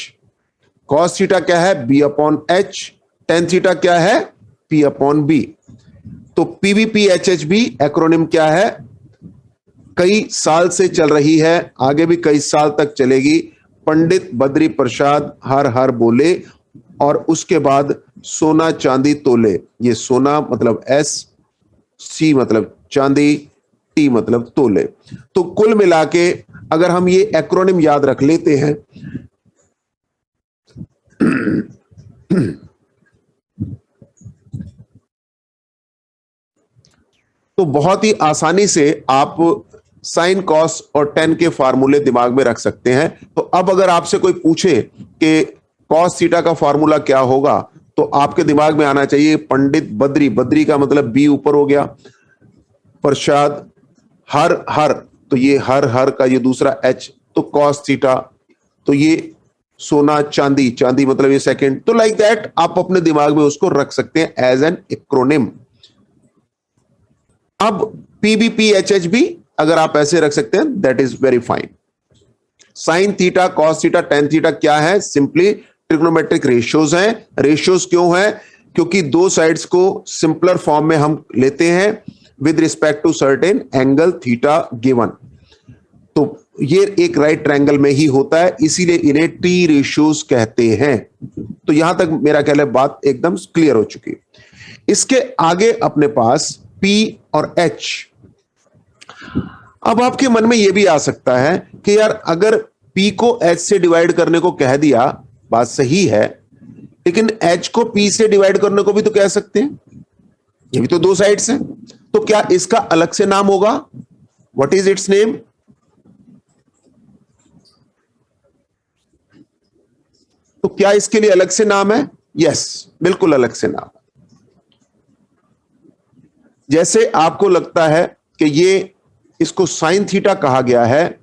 cos theta क्या है, B upon H, tan theta क्या है, P अपॉन B। तो PBPHHB एक्रोनिम क्या है, कई साल से चल रही है, आगे भी कई साल तक चलेगी। पंडित बद्री प्रसाद हर हर बोले, और उसके बाद सोना चांदी तोले। ये सोना मतलब S, C मतलब चांदी, T मतलब तोले। तो कुल मिला के अगर हम ये एक्रोनिम याद रख लेते हैं तो बहुत ही आसानी से आप साइन कॉस और टेन के फार्मूले दिमाग में रख सकते हैं। तो अब अगर आपसे कोई पूछे कि कॉस थीटा का फार्मूला क्या होगा, तो आपके दिमाग में आना चाहिए पंडित बद्री, बद्री का मतलब बी ऊपर हो गया, प्रसाद, हर हर, तो ये हर हर का ये दूसरा एच, तो कॉस थीटा, तो ये सोना चांदी, चांदी मतलब ये सेकंड। तो लाइक दैट आप अपने दिमाग में उसको रख सकते हैं एज एन एक्रोनिम। अब पीबीपी एच एच भी अगर आप ऐसे रख सकते हैं, that is very fine. Sign theta, cos theta, tan theta क्या है? सिंपली ट्रिग्नोमेट्रिक रेशियोज हैं। रेशियोज क्यों है? क्योंकि दो साइड्स को सिंपलर फॉर्म में हम लेते हैं with respect to certain angle theta given. तो ये एक राइट ट्रायंगल में ही होता है, इसीलिए इन्हें टी रेशियोज कहते हैं। तो यहां तक मेरा ख्याल है बात एकदम क्लियर हो चुकी है। इसके आगे अपने पास P और H। अब आपके मन में यह भी आ सकता है कि यार अगर P को H से डिवाइड करने को कह दिया, बात सही है, लेकिन H को P से डिवाइड करने को भी तो कह सकते हैं, ये भी तो दो साइड्स हैं। तो क्या इसका अलग से नाम होगा? What is it's name? तो क्या इसके लिए अलग से नाम है? यस, बिल्कुल अलग से नाम। जैसे आपको लगता है कि ये इसको साइन थीटा कहा गया है,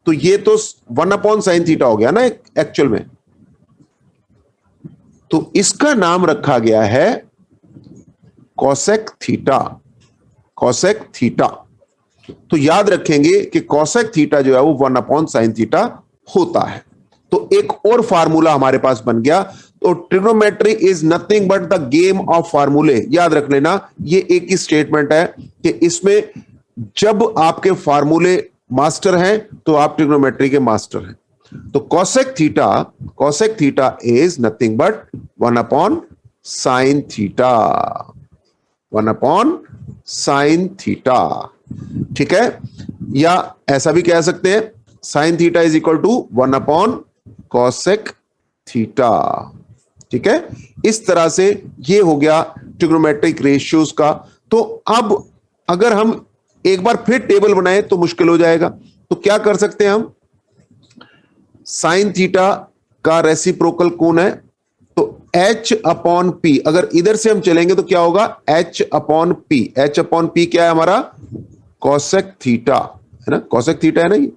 तो ये तो 1/sin थीटा हो गया ना एक्चुअल में, तो इसका नाम रखा गया है कोसेक थीटा। कोसेक थीटा, तो याद रखेंगे कि कोसेक थीटा जो है वो 1/sin थीटा होता है। तो एक और फार्मूला हमारे पास बन गया। तो trigonometry is nothing but the game of फार्मूले। याद रख लेना, ये एक ही स्टेटमेंट है कि इसमें जब आपके फार्मूले मास्टर हैं तो आप ट्रिग्नोमेट्री के मास्टर हैं। तो cosec theta is nothing but 1/sin theta, 1/sin theta. ठीक है, या ऐसा भी कह सकते हैं sine theta is equal to 1/cosec theta. ठीक है, इस तरह से ये हो गया ट्रिग्नोमेट्रिक रेशियोज का। तो अब अगर हम एक बार फिर टेबल बनाए तो मुश्किल हो जाएगा, तो क्या कर सकते हैं हम? साइन थीटा का रेसिप्रोकल कौन है? तो H/P। अगर इधर से हम चलेंगे तो क्या होगा? H/P। H/P क्या है हमारा? कोसेक थीटा है ना, कोसेक थीटा है ना ये।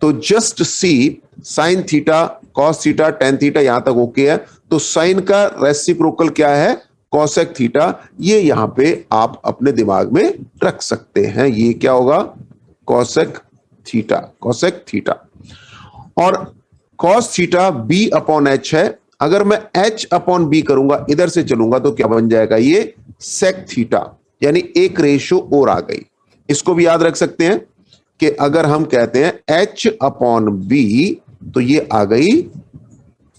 तो just see sign theta, cos theta, tan theta, यहां तक ओके है। तो साइन का रेसिप्रोकल क्या है? Cosec theta. ये यहां पे आप अपने दिमाग में रख सकते हैं, ये क्या होगा? Cosec theta, cosec theta. और कॉस थीटा B/H है। अगर मैं H/B करूंगा, इधर से चलूंगा, तो क्या बन जाएगा? ये सेक थीटा, यानी एक रेशियो और आ गई। इसको भी याद रख सकते हैं कि अगर हम कहते हैं H/B, तो ये आ गई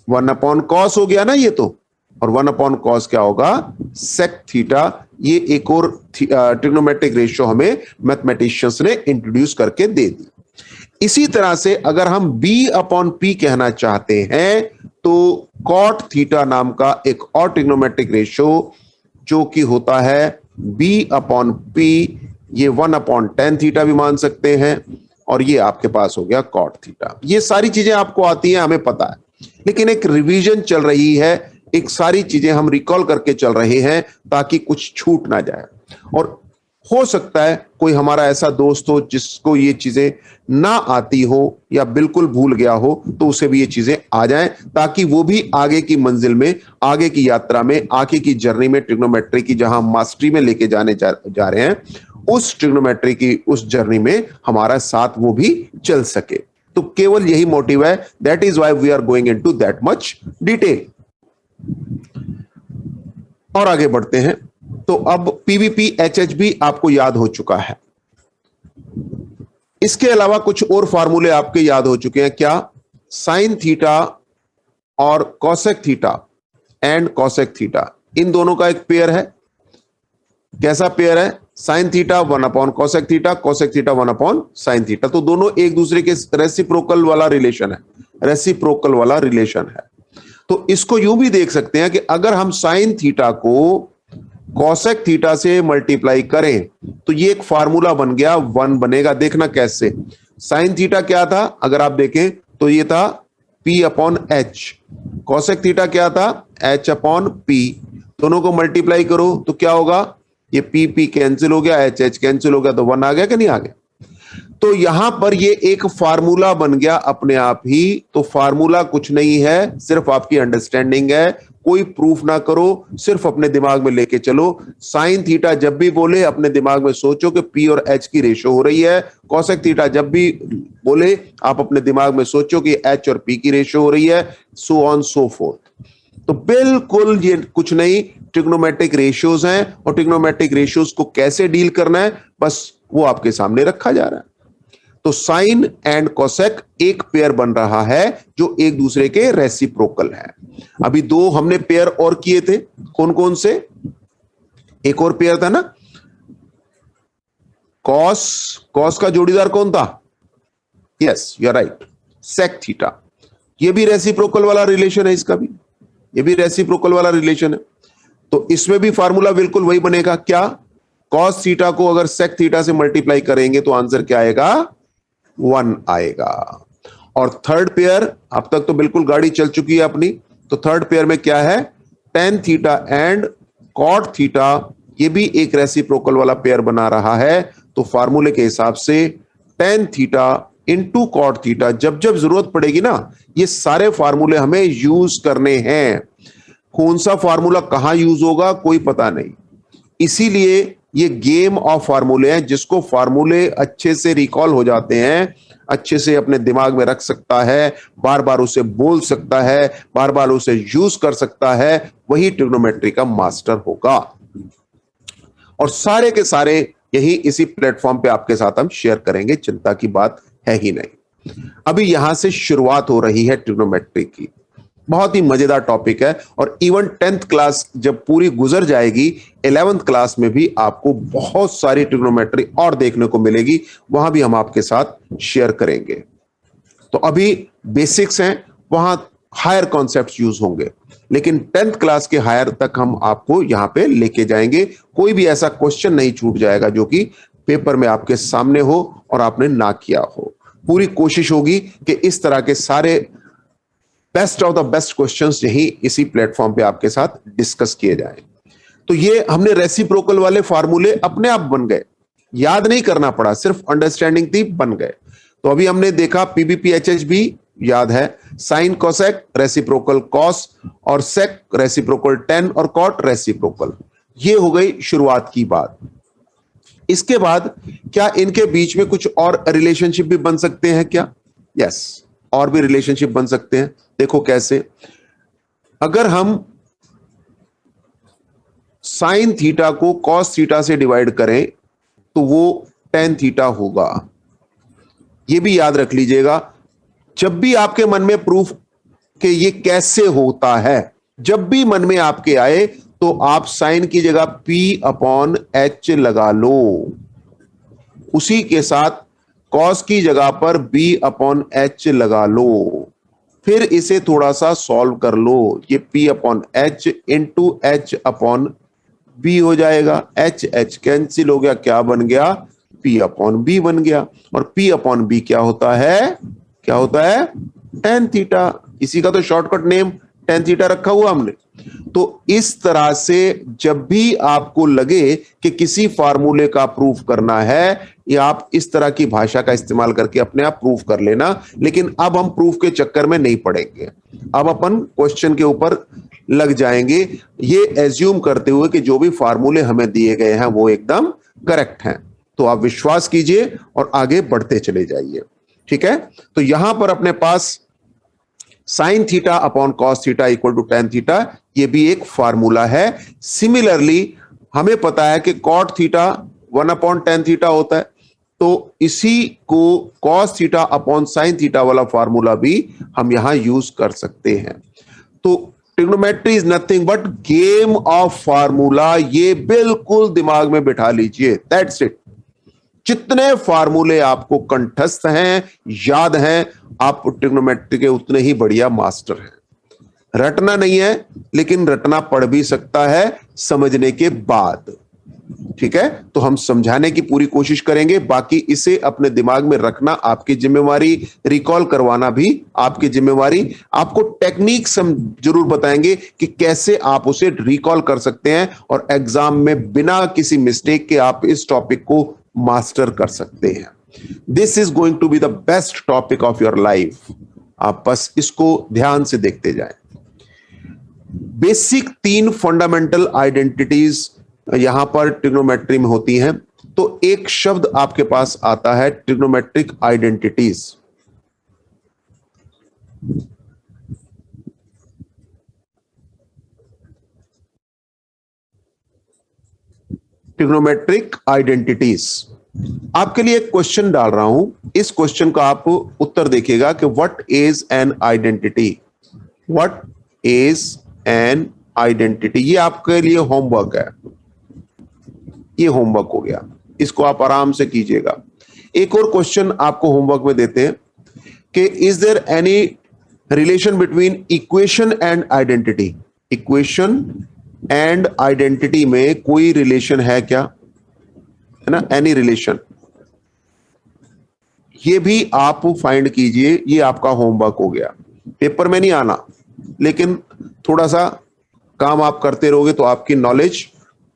1/cos हो गया ना ये तो, और 1/cos क्या होगा? Sec theta. ये एक और ट्रिग्नोमेट्रिक रेशियो हमें मैथमेटिशियंस ने इंट्रोड्यूस करके दे दी। इसी तरह से अगर हम B/P कहना चाहते हैं, तो कॉट थीटा नाम का एक और ट्रिग्नोमेट्रिक रेशियो जो कि होता है B/P, ये 1/tan थीटा भी मान सकते हैं, और ये आपके पास हो गया कॉट थीटा। ये सारी चीजें आपको आती हैं, हमें पता है, लेकिन एक रिवीजन चल रही है, एक सारी चीजें हम रिकॉल करके चल रहे हैं ताकि कुछ छूट ना जाए। और हो सकता है कोई हमारा ऐसा दोस्त हो जिसको ये चीजें ना आती हो या बिल्कुल भूल गया हो, तो उसे भी ये चीजें आ जाएं, ताकि वो भी आगे की मंजिल में, आगे की यात्रा में, आगे की जर्नी में, ट्रिग्नोमेट्री की जहां मास्टरी में लेके जाने जा रहे हैं, उस ट्रिग्नोमेट्री की उस जर्नी में हमारा साथ वो भी चल सके। तो केवल यही मोटिव है, that is why we are going into that much detail. और आगे बढ़ते हैं। तो अब पीवीपी एचएच भी आपको याद हो चुका है। इसके अलावा कुछ और फार्मूले आपके याद हो चुके हैं क्या? साइन थीटा और cosec theta and cosec theta, इन दोनों का एक पेयर है। कैसा पेयर है? Sine theta 1/cosec theta, cosec theta 1/sin theta. तो दोनों एक दूसरे के रेसिप्रोकल वाला रिलेशन है। रेसिप्रोकल वाला रिलेशन है। तो इसको यूं भी देख सकते हैं कि अगर हम साइन थीटा को कॉसेक थीटा से मल्टीप्लाई करें तो ये एक फार्मूला बन गया, 1 बनेगा। देखना कैसे। साइन थीटा क्या था, अगर आप देखें तो ये था P upon H. Cosec theta क्या था, H अपॉन P। दोनों को मल्टीप्लाई करो तो क्या होगा, ये P कैंसिल हो गया, H कैंसिल हो गया, तो 1 आ गया कि नहीं आ गया। तो यहां पर ये एक फार्मूला बन गया अपने आप ही। तो फार्मूला कुछ नहीं है, सिर्फ आपकी अंडरस्टैंडिंग है। कोई प्रूफ ना करो, सिर्फ अपने दिमाग में लेके चलो। साइन थीटा जब भी बोले अपने दिमाग में सोचो कि P और H की रेशो हो रही है। कॉसेक थीटा जब भी बोले आप अपने दिमाग में सोचो कि H और P की रेशो हो रही है, सो ऑन सो फोर्थ। तो बिल्कुल ये कुछ नहीं, ट्रिग्नोमेट्रिक रेशियोज हैं, और ट्रिग्नोमेट्रिक रेशियोज को कैसे डील करना है बस वो आपके सामने रखा जा रहा है। तो साइन एंड कोसेक एक पेयर बन रहा है जो एक दूसरे के रेसिप्रोकल है। अभी 2 हमने पेयर और किए थे, कौन कौन से, एक और पेयर था ना, कॉस का जोड़ीदार कौन था, yes you are right, sec theta. ये भी रेसिप्रोकल वाला रिलेशन है, इसका भी, ये भी रेसिप्रोकल वाला रिलेशन है। तो इसमें भी फार्मूला बिल्कुल वही बनेगा, क्या, कॉस थीटा को अगर सेक थीटा से मल्टीप्लाई करेंगे तो आंसर क्या आएगा, 1 आएगा। और थर्ड पेयर, अब तक तो बिल्कुल गाड़ी चल चुकी है अपनी, तो थर्ड पेयर में क्या है, tan theta and cot theta, ये भी एक रेसिप्रोकल वाला पेयर बना रहा है। तो फार्मूले के हिसाब से tan theta into cot theta, जब जब जरूरत पड़ेगी ना, ये सारे फार्मूले हमें यूज करने हैं। कौन सा फार्मूला कहां यूज होगा कोई पता नहीं, इसीलिए ये गेम ऑफ फार्मूले हैं। जिसको फार्मूले अच्छे से रिकॉल हो जाते हैं, अच्छे से अपने दिमाग में रख सकता है, बार बार उसे बोल सकता है, बार बार उसे यूज कर सकता है, वही ट्रिग्नोमेट्री का मास्टर होगा। और सारे के सारे यही इसी प्लेटफॉर्म पे आपके साथ हम शेयर करेंगे, चिंता की बात है ही नहीं। अभी यहां से शुरुआत हो रही है ट्रिग्नोमेट्री की, बहुत ही मजेदार टॉपिक है। और इवन 10th क्लास जब पूरी गुजर जाएगी, 11th क्लास में भी आपको बहुत सारी ट्रिग्नोमेट्री और देखने को मिलेगी, वहां भी हम आपके साथ शेयर करेंगे। तो अभी बेसिक्स हैं, वहां हायर कॉन्सेप्ट्स यूज होंगे, लेकिन 10th क्लास के हायर तक हम आपको यहां पे लेके जाएंगे। कोई भी ऐसा क्वेश्चन नहीं छूट जाएगा जो कि पेपर में आपके सामने हो और आपने ना किया हो। पूरी कोशिश होगी कि इस तरह के सारे best of the best questions यही इसी प्लेटफॉर्म पे आपके साथ डिस्कस किए जाएं। तो ये हमने रेसिप्रोकल वाले फार्मूले अपने आप बन गए, याद नहीं करना पड़ा, सिर्फ अंडरस्टैंडिंग थी, बन गए। तो अभी हमने देखा PBPHH भी याद है, साइन कोसेक रेसिप्रोकल कॉस, और सेक रेसिप्रोकल टेन, और कॉट रेसिप्रोकल। ये हो गई शुरुआत की बात। इसके बाद क्या इनके बीच में कुछ और रिलेशनशिप भी बन सकते हैं क्या, यस, और भी रिलेशनशिप बन सकते हैं। देखो कैसे, अगर हम साइन थीटा को कॉस थीटा से डिवाइड करें तो वो टेन थीटा होगा। ये भी याद रख लीजिएगा, जब भी आपके मन में प्रूफ कि ये कैसे होता है, जब भी मन में आपके आए तो आप साइन की जगह P अपॉन H लगा लो, उसी के साथ कॉस की जगह पर B अपॉन H लगा लो, फिर इसे थोड़ा सा सॉल्व कर लो। ये P upon H into H upon B हो जाएगा, H H कैंसिल हो गया, क्या बन गया, P अपॉन B बन गया। और P अपॉन B क्या होता है, क्या होता है, टेन थीटा। इसी का तो शॉर्टकट नेम टेन थीटा रखा हुआ हमने। तो इस तरह से जब भी आपको लगे कि किसी फार्मूले का प्रूफ करना है, या आप इस तरह की भाषा का इस्तेमाल करके अपने आप प्रूफ कर लेना। लेकिन अब हम प्रूफ के चक्कर में नहीं पड़ेंगे, अब अपन क्वेश्चन के ऊपर लग जाएंगे, ये एज्यूम करते हुए कि जो भी फार्मूले हमें दिए गए हैं वो एकदम करेक्ट हैं। तो आप विश्वास कीजिए और आगे बढ़ते चले जाइए, ठीक है। तो यहां पर अपने पास sine theta upon cos theta equal to tan theta, ये भी एक फार्मूला है। सिमिलरली हमें पता है कि cot theta 1 upon tan theta होता है, तो इसी को cos theta upon sine theta वाला फार्मूला भी हम यहां यूज कर सकते हैं। तो trigonometry is nothing but game of formula, ये बिल्कुल दिमाग में बिठा लीजिए, दैट्स इट। जितने फार्मूले आपको कंठस्थ हैं, याद हैं, आप ट्रिग्नोमेट्री के उतने ही बढ़िया मास्टर हैं। रटना नहीं है, लेकिन रटना पड़ भी सकता है समझने के बाद। ठीक है, तो हम समझाने की पूरी कोशिश करेंगे, बाकी इसे अपने दिमाग में रखना आपकी जिम्मेवारी, रिकॉल करवाना भी आपकी जिम्मेवारी। आपको टेक्निक जरूर बताएंगे कि कैसे आप उसे रिकॉल कर सकते हैं और एग्जाम में बिना किसी मिस्टेक के आप इस टॉपिक को मास्टर कर सकते हैं। This is going to be the best topic of your life. आप बस इसको ध्यान से देखते जाएं। बेसिक 3 फंडामेंटल आइडेंटिटीज यहां पर ट्रिग्नोमेट्री में होती हैं। तो एक शब्द आपके पास आता है ट्रिग्नोमेट्रिक आइडेंटिटीज। Trigonometric identities. आपके लिए एक क्वेश्चन डाल रहा हूं, इस क्वेश्चन का आप उत्तर देखिएगा कि what is an identity. What is an identity, ये आपके लिए होमवर्क है। ये होमवर्क हो गया, इसको आप आराम से कीजिएगा। एक और क्वेश्चन आपको होमवर्क में देते हैं कि is there any relation between equation and identity. Equation and identity में कोई रिलेशन है क्या, है ना, एनी रिलेशन। ये भी आप फाइंड कीजिए, ये आपका होमवर्क हो गया। पेपर में नहीं आना, लेकिन थोड़ा सा काम आप करते रहोगे तो आपकी नॉलेज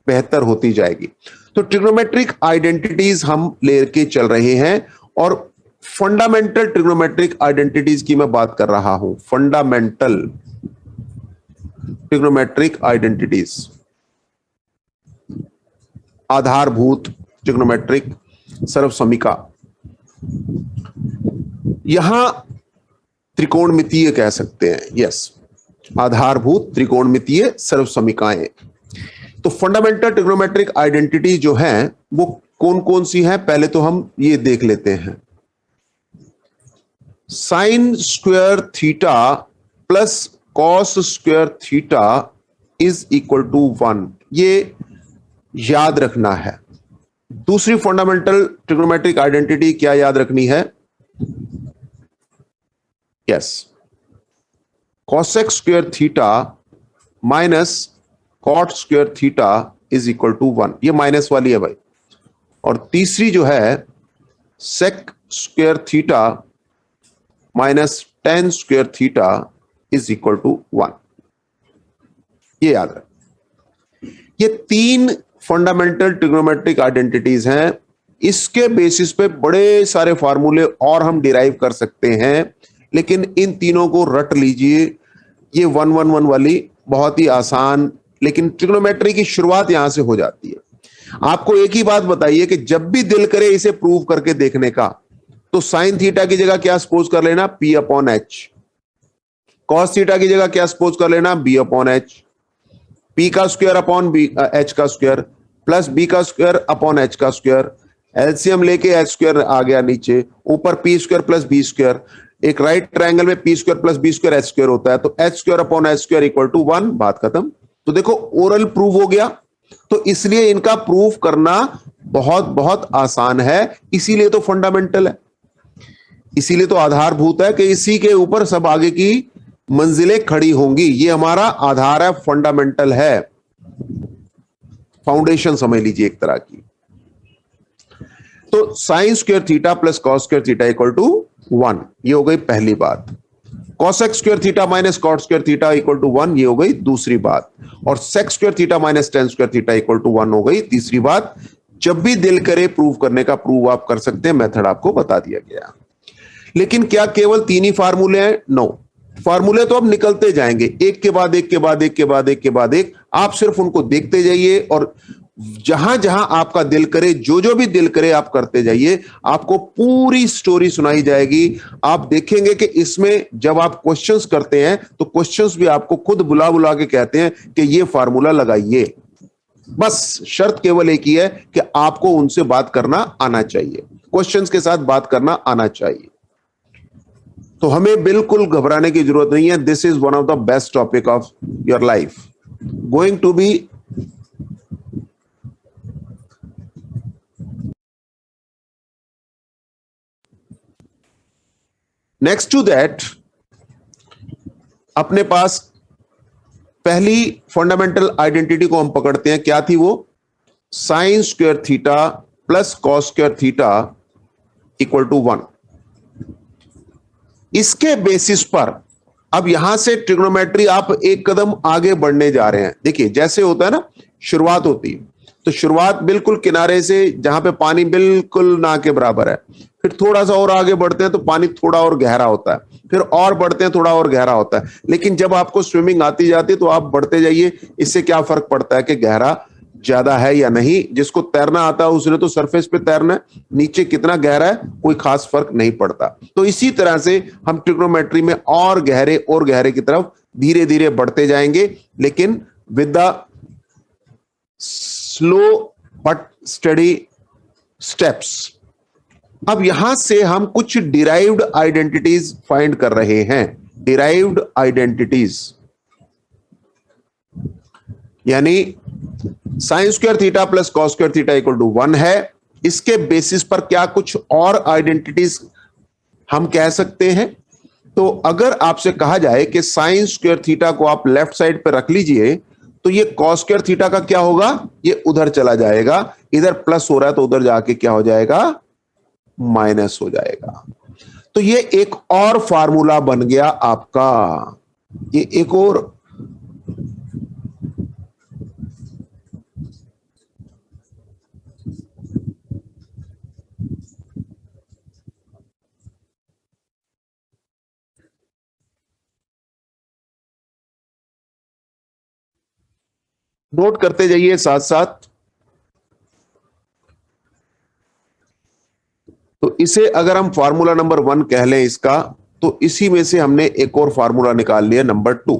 बेहतर होती जाएगी। तो ट्रिग्नोमेट्रिक आइडेंटिटीज हम लेके चल रहे हैं और फंडामेंटल ट्रिग्नोमेट्रिक आइडेंटिटीज की मैं बात कर रहा हूं। फंडामेंटल ट्रिग्नोमेट्रिक आइडेंटिटीज, आधारभूत ट्रिग्नोमेट्रिक सर्वसमीका। यहां त्रिकोणमितीय कह सकते हैं, यस, आधारभूत त्रिकोणमितीय सर्वसमीकाएं। तो फंडामेंटल ट्रिग्नोमेट्रिक आइडेंटिटी जो है वो कौन कौन सी है, पहले तो हम ये देख लेते हैं। Sine square theta plus cos square theta is equal to 1, ये याद रखना है। दूसरी फंडामेंटल ट्रिग्नोमेट्रिक आइडेंटिटी क्या याद रखनी है, yes, cosec square theta minus cot square theta is equal to 1, ये माइनस वाली है भाई। और तीसरी जो है sec square theta minus tan square theta is equal to 1, ये याद रखें। ये 3 फंडामेंटल ट्रिग्नोमेट्रिक आइडेंटिटीज हैं। इसके बेसिस पे बड़े सारे फार्मूले और हम डिराइव कर सकते हैं, लेकिन इन तीनों को रट लीजिए। ये 1-1-1 वाली बहुत ही आसान, लेकिन ट्रिग्नोमेट्री की शुरुआत यहां से हो जाती है। आपको एक ही बात बताइए कि जब भी दिल करे इसे प्रूव करके देखने का, तो साइन थीटा की जगह क्या सपोज कर लेना, P/H। कॉस थीटा की जगह क्या सपोज कर लेना, B/H। P का स्क्वायर अपॉन H का स्क्वायर प्लस B का स्क्वायर अपॉन H का स्क्वायर। एलसीएम लेके H स्क्वायर आ गया नीचे, ऊपर P square plus B square. एक राइट ट्रायंगल में P square plus B square H square होता है, तो H square upon H square equal to 1, बात खत्म। तो देखो ओरल प्रूव हो गया, तो इसलिए इनका प्रूफ करना बहुत बहुत आसान है, इसीलिए तो फंडामेंटल है, इसीलिए तो आधारभूत है कि इसी के ऊपर सब आगे की मंजिलें खड़ी होंगी। ये हमारा आधार है, फंडामेंटल है, फाउंडेशन समझ लीजिए एक तरह की। तो sine square theta plus cos square theta equal to 1, ये हो गई पहली बात। Cosec square theta minus cot square theta equal to 1, ये हो गई दूसरी बात। और sec square theta minus tan square theta equal to 1 हो गई तीसरी बात। जब भी दिल करे प्रूव करने का, प्रूव आप कर सकते हैं, मेथड आपको बता दिया गया। लेकिन क्या केवल 3 ही फार्मूले हैं? नो, फार्मूले तो अब निकलते जाएंगे, एक के बाद एक के बाद एक के बाद एक के बाद एक। आप सिर्फ उनको देखते जाइए और जहां जहां आपका दिल करे, जो जो भी दिल करे आप करते जाइए, आपको पूरी स्टोरी सुनाई जाएगी। आप देखेंगे कि इसमें जब आप क्वेश्चंस करते हैं तो क्वेश्चंस भी आपको खुद बुला बुला के कहते हैं कि ये फार्मूला लगाइए। बस शर्त केवल एक ही है कि आपको उनसे बात करना आना चाहिए, क्वेश्चंस के साथ बात करना आना चाहिए। तो हमें बिल्कुल घबराने की जरूरत नहीं है। This is one of the best topic of your life, going to be next to that अपने पास पहली फंडामेंटल आइडेंटिटी को हम पकड़ते हैं, क्या थी वो? Sine square theta plus cos square theta equal to 1। इसके बेसिस पर अब यहां से ट्रिग्नोमेट्री आप एक कदम आगे बढ़ने जा रहे हैं। देखिए जैसे होता है ना, शुरुआत होती है तो शुरुआत बिल्कुल किनारे से जहां पे पानी बिल्कुल ना के बराबर है, फिर थोड़ा सा और आगे बढ़ते हैं तो पानी थोड़ा और गहरा होता है, फिर और बढ़ते हैं थोड़ा और गहरा होता है। लेकिन जब आपको स्विमिंग आती जाती है तो आप बढ़ते जाइए, इससे क्या फर्क पड़ता है कि गहरा ज्यादा है या नहीं। जिसको तैरना आता है उसने तो सरफेस पे तैरना है, नीचे कितना गहरा है कोई खास फर्क नहीं पड़ता। तो इसी तरह से हम ट्रिग्नोमेट्री में और गहरे की तरफ धीरे धीरे बढ़ते जाएंगे, लेकिन with the slow but study steps. अब यहां से हम कुछ डिराइव्ड आइडेंटिटीज फाइंड कर रहे हैं। डिराइव्ड आइडेंटिटीज यानी sine square theta plus cos square theta equal to 1 है। इसके बेसिस पर क्या कुछ और आइडेंटिटीज हम कह सकते हैं? तो अगर आपसे कहा जाए कि साइन स्क्वायर थीटा को आप लेफ्ट साइड पर रख लीजिए तो ये कॉस स्क्वायर थीटा का क्या होगा? ये उधर चला जाएगा। इधर प्लस हो रहा है तो उधर जाके क्या हो जाएगा? माइनस हो जाएगा। तो ये एक और फार्मूला बन गया आपका। ये एक और नोट करते जाइए साथ साथ। तो इसे अगर हम फार्मूला नंबर 1 कह लें इसका, तो इसी में से हमने एक और फार्मूला निकाल लिया नंबर 2।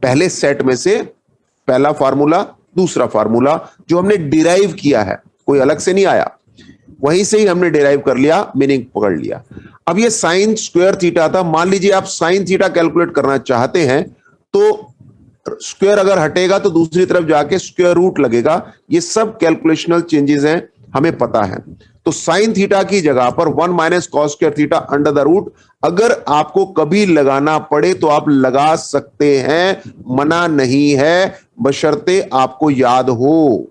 पहले सेट में से पहला फार्मूला, दूसरा फार्मूला जो हमने डिराइव किया है, कोई अलग से नहीं आया, वहीं से ही हमने डिराइव कर लिया, मीनिंग पकड़ लिया। अब ये साइन स्क्वायर थीटा था। मान लीजिए आप साइन थीटा कैलकुलेट करना चाहते हैं तो स्क्वायर अगर हटेगा तो दूसरी तरफ जाके स्क्वायर रूट लगेगा। ये सब कैलकुलेशनल चेंजेस हैं, हमें पता है। तो साइन थीटा की जगह पर 1 minus cos square theta under the root अगर आपको कभी लगाना पड़े तो आप लगा सकते हैं, मना नहीं है, बशर्ते आपको याद हो।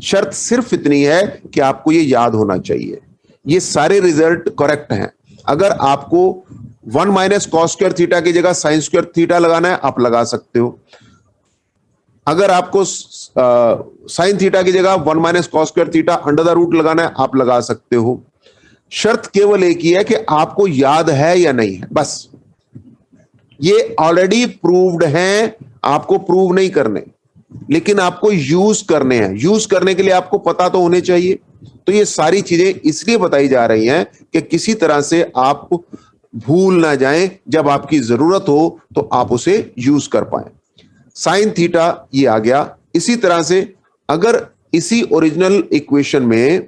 शर्त सिर्फ इतनी है कि आपको ये याद होना चाहिए। ये सारे रिजल्ट करेक्ट हैं। अगर आपको 1 माइनस कॉस स्क्वायर थीटा की जगह साइन स्क्वायर थीटा लगाना है आप लगा सकते हो। अगर आपको साइन थीटा की जगह 1 minus cos square theta under the root लगाना है आप लगा सकते हो। शर्त केवल एक ही है कि आपको याद है या नहीं है, बस। ये ऑलरेडी प्रूव्ड हैं, आपको प्रूव नहीं करने, लेकिन आपको यूज करने हैं। यूज करने के लिए आपको पता तो होने चाहिए। तो ये सारी चीजें इसलिए बताई जा रही हैं कि किसी तरह से आप भूल ना जाएं, जब आपकी जरूरत हो तो आप उसे यूज कर पाए। साइन थीटा ये आ गया। इसी तरह से अगर इसी ओरिजिनल इक्वेशन में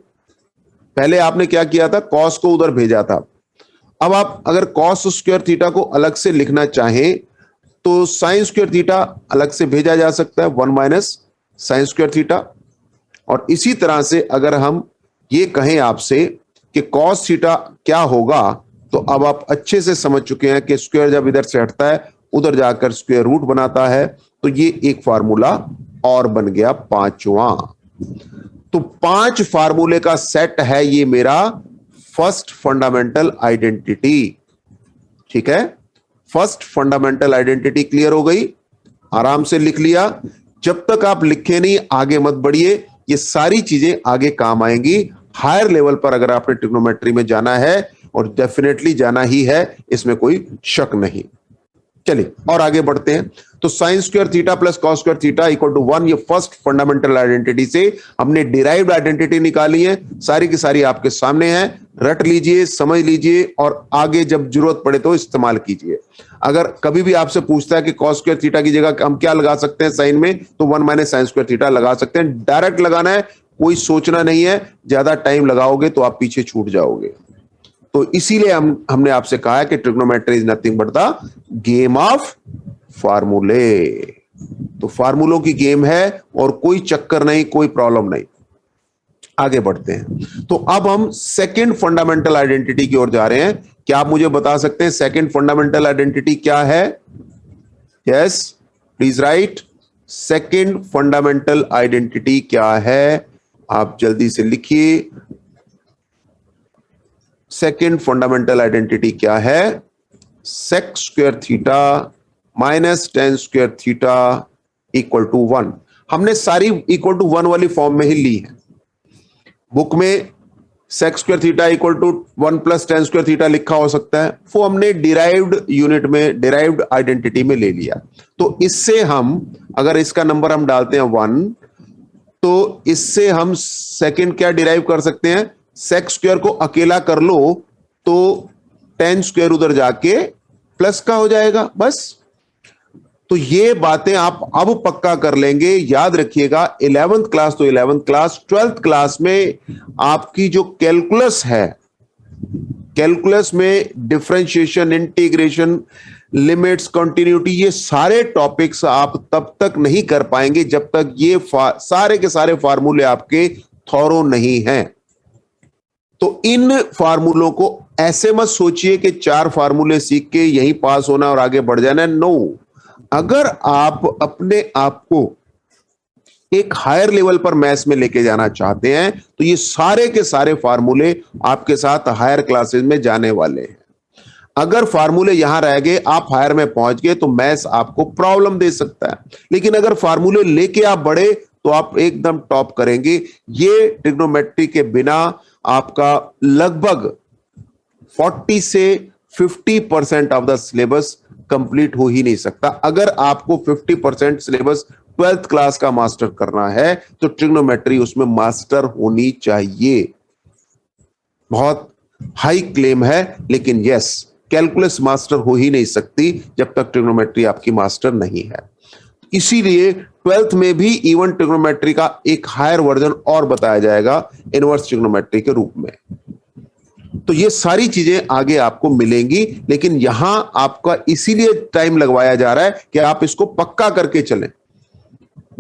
पहले आपने क्या किया था, कॉस को उधर भेजा था। अब आप अगर कॉस स्क्वायर थीटा को अलग से लिखना चाहें तो साइन स्क्वायर थीटा अलग से भेजा जा सकता है, 1 माइनस साइन स्क्वायर थीटा। और इसी तरह से अगर हम ये कहें आपसे कि कॉस थीटा क्या होगा, तो अब आप अच्छे से समझ चुके हैं कि स्क्वायर जब इधर से हटता है उधर जाकर स्क्वायर रूट बनाता है। तो ये एक फार्मूला और बन गया, पांचवां। तो 5 फार्मूले का सेट है ये मेरा फर्स्ट फंडामेंटल आइडेंटिटी। ठीक है, फर्स्ट फंडामेंटल आइडेंटिटी क्लियर हो गई, आराम से लिख लिया। जब तक आप लिखे नहीं आगे मत बढ़िए, ये सारी चीजें आगे काम आएंगी। हायर लेवल पर अगर आपने ट्रिग्नोमेट्री में जाना है, और डेफिनेटली जाना ही है, इसमें कोई शक नहीं। चलिए और आगे बढ़ते हैं। तो sine square theta plus cos square theta equal to 1, ये फर्स्ट फंडामेंटल आइडेंटिटी से हमने डिराइव्ड आइडेंटिटी निकाली है। सारी की सारी आपके सामने है, रट लीजिए, समझ लीजिए, और आगे जब जरूरत पड़े तो इस्तेमाल कीजिए। अगर कभी भी आपसे पूछता है कि कॉस स्क्वायर थीटा की जगह हम क्या लगा सकते हैं साइन में, तो 1 माइनस साइन स्क्वायर थीटा लगा सकते हैं। डायरेक्ट लगाना है, कोई सोचना नहीं है। ज्यादा टाइम लगाओगे तो आप पीछे छूट जाओगे। तो इसीलिए हमने आपसे कहा है कि trigonometry is nothing but the game of फार्मूले। तो फार्मूलों की गेम है और कोई चक्कर नहीं, कोई प्रॉब्लम नहीं। आगे बढ़ते हैं। तो अब हम सेकंड फंडामेंटल आइडेंटिटी की ओर जा रहे हैं। क्या आप मुझे बता सकते हैं सेकंड फंडामेंटल आइडेंटिटी क्या है? Yes, please right. Second fundamental identity क्या है? आप जल्दी से लिखिए। सेकंड फंडामेंटल आइडेंटिटी क्या है? Sec square theta minus tan square theta equal to 1। हमने सारी इक्वल टू 1 वाली फॉर्म में ही ली है। बुक में sec square theta equal to 1 plus tan square theta लिखा हो सकता है, वो हमने डिराइव्ड यूनिट में, डिराइव्ड आइडेंटिटी में ले लिया। तो इससे हम, अगर इसका नंबर हम डालते हैं 1, तो इससे हम सेकंड क्या डिराइव कर सकते हैं? सेक स्क्वायर को अकेला कर लो तो टेन स्क्वायर उधर जाके प्लस का हो जाएगा, बस। तो ये बातें आप अब पक्का कर लेंगे। याद रखिएगा, 11th क्लास तो 11th क्लास, 12th क्लास में आपकी जो कैलकुलस है, कैलकुलस में डिफरेंशिएशन, इंटीग्रेशन, लिमिट्स, कंटिन्यूटी, ये सारे टॉपिक्स आप तब तक नहीं कर पाएंगे जब तक ये सारे के सारे फार्मूले आपके थॉरो नहीं हैं। तो इन फार्मूलों को ऐसे मत सोचिए कि 4 फार्मूले सीख के यहीं पास होना और आगे बढ़ जाना है। नो, अगर आप अपने आप को एक हायर लेवल पर मैथ्स में लेके जाना चाहते हैं तो ये सारे के सारे फार्मूले आपके साथ हायर क्लासेस में जाने वाले हैं। अगर फार्मूले यहां रह गए, आप हायर में पहुंच गए, तो मैथ्स आपको प्रॉब्लम दे सकता है। लेकिन अगर फार्मूले लेके आप बढ़े तो आप एकदम टॉप करेंगे। ये ट्रिग्नोमेट्री के बिना आपका लगभग 40 से 50% ऑफ द सिलेबस कंप्लीट हो ही नहीं सकता। अगर आपको 50% सिलेबस 12th क्लास का मास्टर करना है तो ट्रिग्नोमेट्री उसमें मास्टर होनी चाहिए। बहुत हाई क्लेम है, लेकिन यस, कैलकुलस मास्टर हो ही नहीं सकती जब तक ट्रिग्नोमेट्री आपकी मास्टर नहीं है। इसीलिए 12th में भी इवन ट्रिग्नोमेट्री का एक हायर वर्जन और बताया जाएगा, इनवर्स ट्रिग्नोमेट्री के रूप में। तो ये सारी चीजें आगे आपको मिलेंगी, लेकिन यहां आपका इसीलिए टाइम लगवाया जा रहा है कि आप इसको पक्का करके चलें।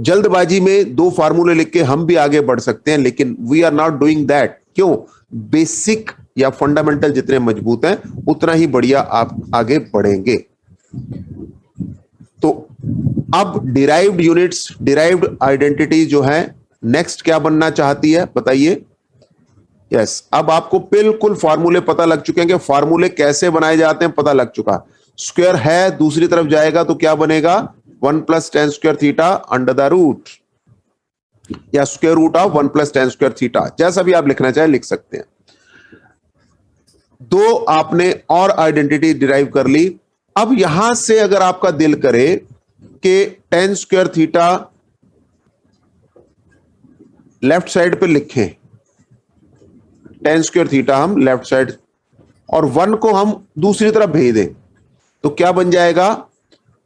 जल्दबाजी में 2 फार्मूले लिख के हम भी आगे बढ़ सकते हैं, लेकिन we are not doing that. क्यों? बेसिक या फंडामेंटल जितने मजबूत हैं उतना ही बढ़िया आप आगे बढ़ेंगे। तो अब डिराइव्ड यूनिट्स, डिराइव्ड आइडेंटिटी जो है, नेक्स्ट क्या बनना चाहती है बताइए? यस, अब आपको बिल्कुल फार्मूले पता लग चुके हैं कि फार्मूले कैसे बनाए जाते हैं, पता लग चुका। स्क्वायर है, दूसरी तरफ जाएगा तो क्या बनेगा? 1 plus tan square theta under the root, या square root of 1 plus tan square theta, जैसा भी आप लिखना चाहे लिख सकते हैं। 2 आपने और आइडेंटिटी डिराइव कर ली। अब यहां से अगर आपका दिल करे कि ten square theta left side पे लिखें, टेन स्क्वायर थीटा हम लेफ्ट साइड, और 1 को हम दूसरी तरफ भेज दें, तो क्या बन जाएगा?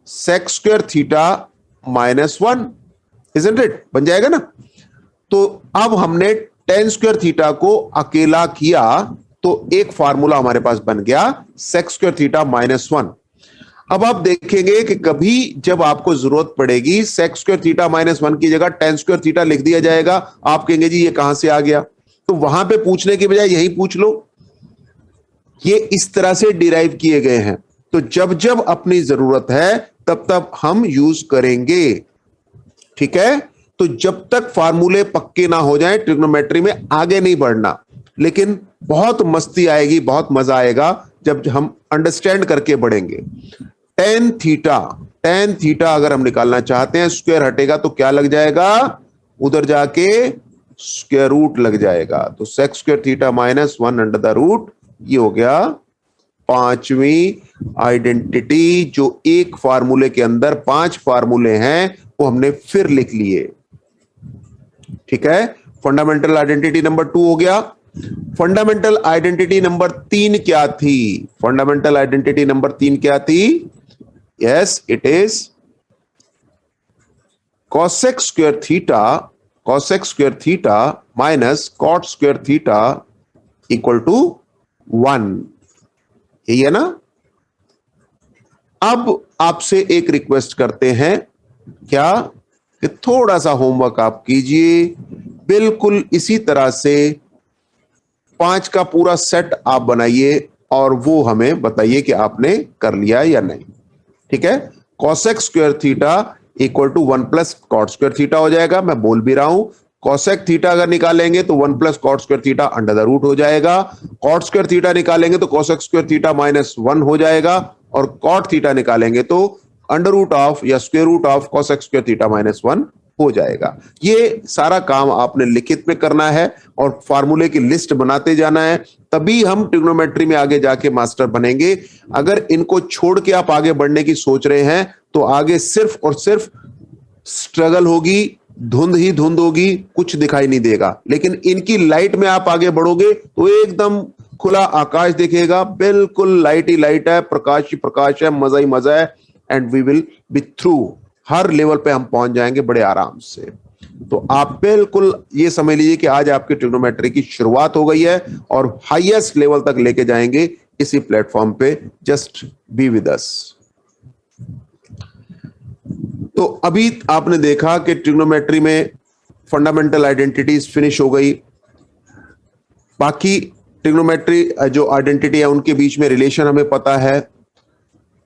Sec square theta minus 1, isn't it? बन जाएगा ना। तो अब हमने टेन स्क्वायर थीटा को अकेला किया तो एक फार्मूला हमारे पास बन गया, सेक स्क्वायर थीटा माइनस 1। अब आप देखेंगे कि कभी जब आपको जरूरत पड़ेगी, सेक स्क्वायर थीटा माइनस 1 की जगह टेन स्क्वायर थीटा लिख दिया जाएगा। आप कहेंगे जी ये कहां से आ गया? तो वहां पे पूछने की बजाय यही पूछ लो। ये इस तरह से डिराइव किए गए हैं, तो जब जब अपनी जरूरत है तब तब हम यूज करेंगे। ठीक है? तो जब तक फार्मूले पक्के ना हो जाएं ट्रिग्नोमेट्री में आगे नहीं बढ़ना। लेकिन बहुत मस्ती आएगी, बहुत मजा आएगा जब हम अंडरस्टैंड करके बढ़ेंगे। टेन थीटा अगर हम निकालना चाहते हैं, स्क्वायर हटेगा तो क्या लग जाएगा? उधर जाके स्क्वायर रूट लग जाएगा। तो sec square theta minus 1 under the root, ये हो गया 5वीं आइडेंटिटी, जो एक फार्मूले के अंदर 5 फार्मूले हैं वो हमने फिर लिख लिए। ठीक है? फंडामेंटल आइडेंटिटी नंबर 2 हो गया। फंडामेंटल आइडेंटिटी नंबर 3 क्या थी? फंडामेंटल आइडेंटिटी नंबर 3 क्या थी? Yes, it is cosec square theta minus cot square theta equal to 1। यही है ना? अब आपसे एक रिक्वेस्ट करते हैं, क्या कि थोड़ा सा होमवर्क आप कीजिए। बिल्कुल इसी तरह से 5 का पूरा सेट आप बनाइए और वो हमें बताइए कि आपने कर लिया या नहीं। ठीक है, cosec square theta equal to 1 plus cot square theta हो जाएगा। मैं बोल भी रहा हूं, cosec थीटा अगर निकालेंगे तो 1 plus cot square theta under the root हो जाएगा। कॉट स्क्वायर थीटा निकालेंगे तो cosec स्क्वायर थीटा माइनस 1 हो जाएगा, और कॉट थीटा निकालेंगे तो अंडर रूट ऑफ या square root of cosec square theta minus 1 हो जाएगा। ये सारा काम आपने लिखित में करना है और फार्मूले की लिस्ट बनाते जाना है, तभी हम ट्रिग्नोमेट्री में आगे जाके मास्टर बनेंगे। अगर इनको छोड़ के आप आगे बढ़ने की सोच रहे हैं तो आगे सिर्फ और सिर्फ स्ट्रगल होगी, धुंध ही धुंध होगी, कुछ दिखाई नहीं देगा। लेकिन इनकी लाइट में आप आगे बढ़ोगे तो एकदम खुला आकाश दिखेगा, बिल्कुल लाइट ही लाइट है, प्रकाश ही प्रकाश है, मजा ही मजा है, and we will be through. हर लेवल पे हम पहुंच जाएंगे बड़े आराम से। तो आप बिल्कुल ये समझ लीजिए कि आज आपकी ट्रिग्नोमेट्री की शुरुआत हो गई है और हाईएस्ट लेवल तक लेके जाएंगे इसी प्लेटफॉर्म पे। Just be with us. तो अभी आपने देखा कि ट्रिग्नोमेट्री में फंडामेंटल आइडेंटिटीज फिनिश हो गई। बाकी ट्रिग्नोमेट्री जो आइडेंटिटी है उनके बीच में रिलेशन हमें पता है।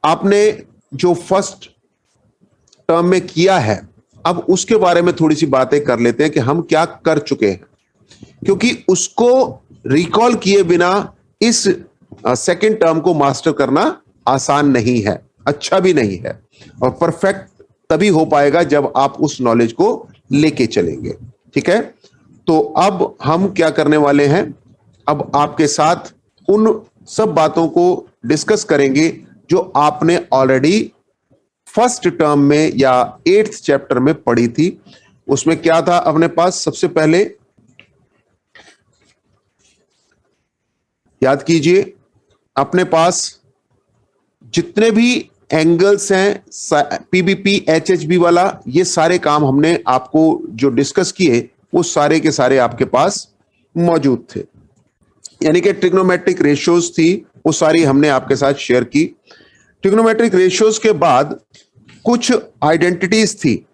आपने जो फर्स्ट टर्म में किया है, अब उसके बारे में थोड़ी सी बातें कर लेते हैं कि हम क्या कर चुके हैं, क्योंकि उसको रिकॉल किए बिना इस सेकंड टर्म को मास्टर करना आसान नहीं है, अच्छा भी नहीं है, और परफेक्ट तभी हो पाएगा जब आप उस नॉलेज को लेके चलेंगे। ठीक है, तो अब हम क्या करने वाले हैं, अब आपके साथ उन सब बातों को डिस्कस करेंगे जो आपने ऑलरेडी फर्स्ट टर्म में या 8th चैप्टर में पढ़ी थी। उसमें क्या था अपने पास, सबसे पहले याद कीजिए, अपने पास जितने भी एंगल्स हैं पीबीपी एचएचबी वाला, ये सारे काम हमने आपको जो डिस्कस किए वो सारे के सारे आपके पास मौजूद थे। यानी कि ट्रिग्नोमेट्रिक रेशियोज थी, वो सारी हमने आपके साथ शेयर की। ट्रिग्नोमेट्रिक रेशियोज के बाद कुछ आइडेंटिटीज थी।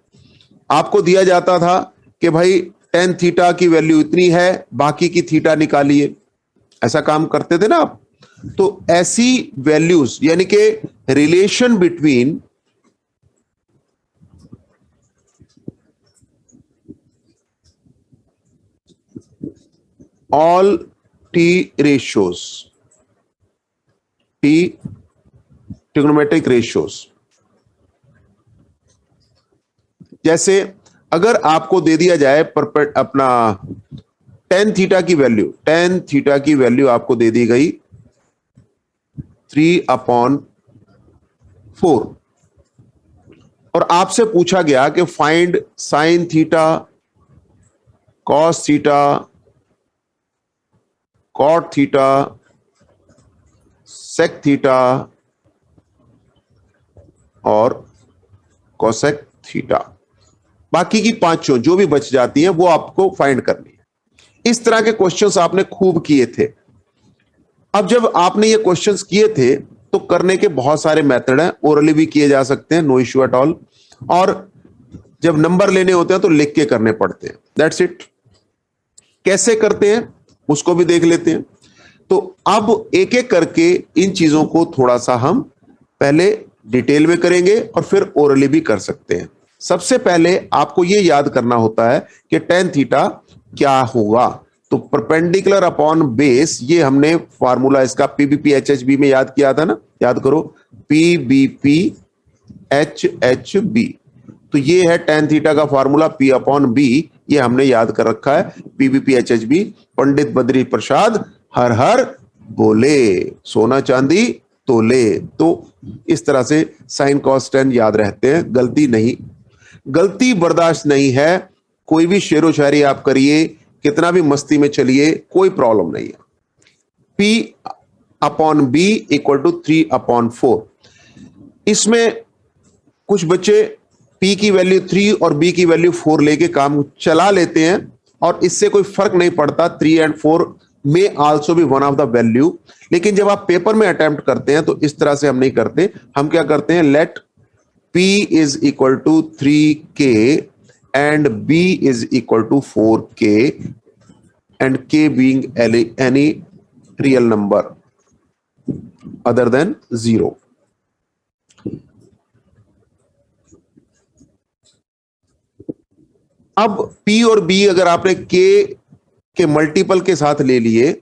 आपको दिया जाता था कि भाई tan थीटा की वैल्यू इतनी है, बाकी की थीटा निकालिए, ऐसा काम करते थे ना आप। तो ऐसी वैल्यूज यानी कि relation between all T ratios, T trigonometric ratios, जैसे अगर आपको दे दिया जाए अपना tan थीटा की वैल्यू, tan थीटा की वैल्यू आपको दे दी गई 3/4, और आपसे पूछा गया कि find sine theta, cos theta, cot theta, sec theta और कोसेक थीटा। बाकी की पांचों जो भी बच जाती हैं वो आपको फाइंड करनी है। इस तरह के क्वेश्चंस आपने खूब किए थे। अब जब आपने ये क्वेश्चंस किए थे तो करने के बहुत सारे मेथड हैं, ओरली भी किए जा सकते हैं, नो इश्यू एट ऑल, और जब नंबर लेने होते हैं तो लिख के करने पड़ते हैं, दैट्स इट। कैसे करते हैं उसको भी देख लेते हैं। तो अब एक एक करके इन चीजों को थोड़ा सा हम पहले डिटेल में करेंगे और फिर ओरली भी कर सकते हैं। सबसे पहले आपको यह याद करना होता है कि tan थीटा क्या होगा। तो परपेंडिकुलर अपॉन बेस, ये हमने फार्मूला इसका पीबीपी एचएचबी में याद किया था ना, याद करो, पीबीपी एचएचबी। तो ये है tan थीटा का फार्मूला P/B, ये हमने याद कर रखा है, पीबीपी एचएचबी। पंडित बद्री प्रसाद हर हर बोले, सोना चांदी तोले। तो इस तरह से साइन कॉस tan याद रहते हैं, गलती बर्दाश्त नहीं है। कोई भी शेरो शायरी आप करिए, कितना भी मस्ती में चलिए, कोई प्रॉब्लम नहीं है। P/B = 3/4। इसमें कुछ बच्चे P की वैल्यू 3 और B की वैल्यू 4 लेके काम चला लेते हैं और इससे कोई फर्क नहीं पड़ता, 3 and 4 में आल्सो भी वन ऑफ द वैल्यू। लेकिन जब आप पेपर में अटेम्प्ट करते हैं तो इस तरह से हम नहीं करते। हम क्या करते हैं, late P = 3K and b is equal to 4k and k being any real number other than 0. अब p और b अगर आपने k के मल्टीपल के साथ ले लिए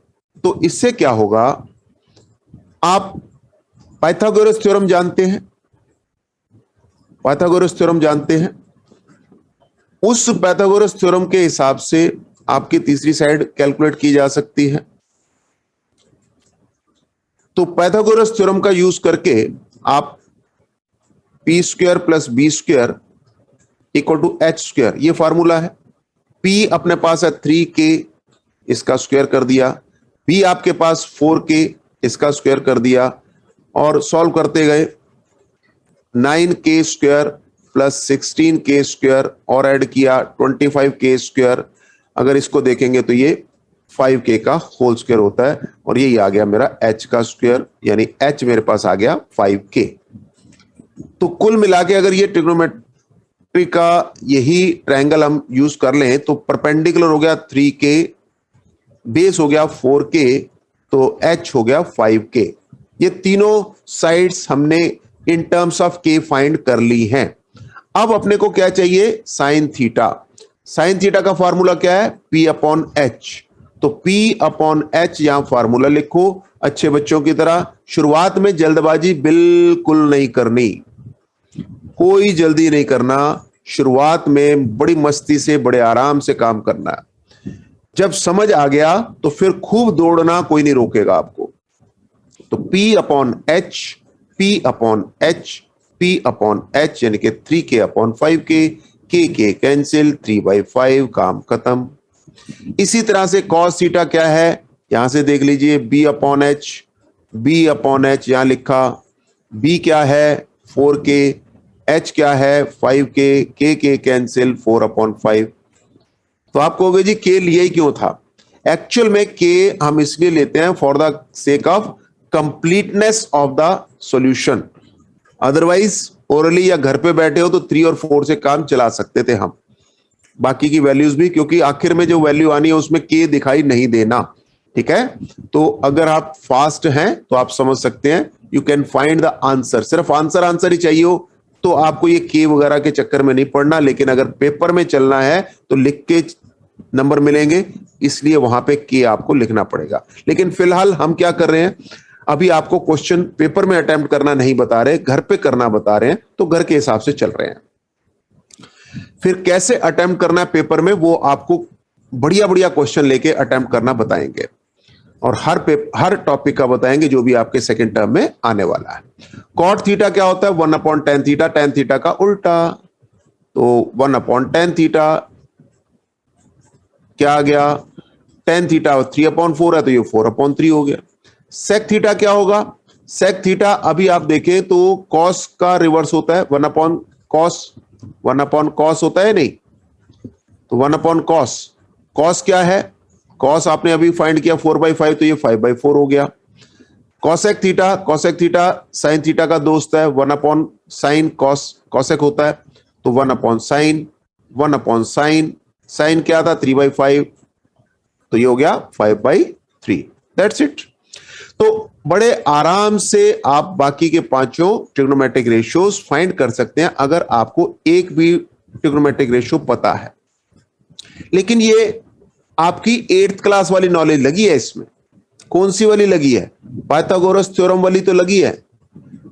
तो इससे क्या होगा, आप पाइथागोरस थ्योरम जानते हैं, पाइथागोरस थ्योरम जानते हैं, उस पाइथागोरस थ्योरम के हिसाब से आपकी तीसरी साइड कैलकुलेट की जा सकती है। तो पाइथागोरस थ्योरम का यूज करके आप P square plus B square equal to H square, ये फार्मूला है। p अपने पास है 3k, इसका स्क्वायर कर दिया, b आपके पास 4k, इसका स्क्वायर कर दिया, और सॉल्व करते गए 9k square plus 16k square और ऐड किया 25k स्क्वायर। अगर इसको देखेंगे तो ये 5k का होल स्क्वायर होता है, और यही आ गया मेरा h का स्क्वायर, यानी h मेरे पास आ गया 5k। तो कुल मिला के अगर ये ट्रिग्नोमेट्री का यही ट्रायंगल हम यूज कर लें तो परपेंडिकुलर हो गया 3k, बेस हो गया 4k, तो h हो गया 5k। ये तीनों साइड्स हमने in terms of k find कर ली हैं। अब अपने को क्या चाहिए, साइन थीटा। साइन थीटा का फार्मूला क्या है, p अपॉन एच। तो p अपॉन एच यहां फार्मूला लिखो अच्छे बच्चों की तरह। शुरुआत में जल्दबाजी बिल्कुल नहीं करनी, कोई जल्दी नहीं करना, शुरुआत में बड़ी मस्ती से बड़े आराम से काम करना है। जब समझ आ गया तो फिर खूब दौड़ना, कोई नहीं रोकेगा आपको। तो p upon H, p upon H, p upon H यानी कि 3k upon 5k, k cancel, 3/5, काम खत्म। इसी तरह से cos थीटा क्या है, यहां से देख लीजिए, b upon H, b upon H यहां लिखा, b क्या है 4k, h क्या है 5k, k कैंसिल, 4/5। तो आप कहोगे जी k लिए ही क्यों था, एक्चुअल में k हम इसलिए लेते हैं for the sake of completeness of the solution. Otherwise orally या घर पे बैठे हो तो 3 और 4 से काम चला सकते थे हम, बाकी की वैल्यूज भी, क्योंकि आखिर में जो वैल्यू आनी है उसमें k दिखाई नहीं देना। ठीक है, तो अगर आप फास्ट हैं तो आप समझ सकते हैं, you can find the answer. सिर्फ आंसर ही चाहिए हो तो आपको ये k वगैरह के चक्कर में नहीं पड़ना, लेकिन अगर पेपर में चलना है तो लिख के नंबर मिलेंगे, इसलिए वहां पे k आपको लिखना पड़ेगा। लेकिन फिलहाल हम क्या कर रहे हैं, अभी आपको क्वेश्चन पेपर में अटेम्प्ट करना नहीं बता रहे, घर पे करना बता रहे हैं, तो घर के हिसाब से चल रहे हैं। फिर कैसे अटेम्प्ट करना है पेपर में, वो आपको बढ़िया बढ़िया क्वेश्चन लेके अटेम्प्ट करना बताएंगे, और हर टॉपिक का बताएंगे जो भी आपके सेकंड टर्म में आने वाला है। कॉट थीटा क्या होता है, 1/tan थीटा, tan थीटा का उल्टा। तो 1/tan थीटा क्या आ गया, tan थीटा 3/4 है तो ये 4/3 हो गया। sec थीटा क्या होगा, sec थीटा अभी आप देखें तो cos का रिवर्स होता है, 1/cos होता है नहीं, तो 1/cos। cos क्या है, cos आपने अभी फाइंड किया 4/5, तो ये 5/4 हो गया। cosec थीटा sin थीटा का दोस्त है, 1/sin cosec होता है, तो 1/sin sin क्या था 3/5, तो ये हो गया 5/3। That's it. तो बड़े आराम से आप बाकी के पांचों ट्रिग्नोमेट्रिक रेशियोज फाइंड कर सकते हैं अगर आपको एक भी ट्रिग्नोमेट्रिक रेशियो पता है। लेकिन ये आपकी 8th क्लास वाली नॉलेज लगी है, इसमें कौन सी वाली लगी है, पाइथागोरस थ्योरम वाली तो लगी है।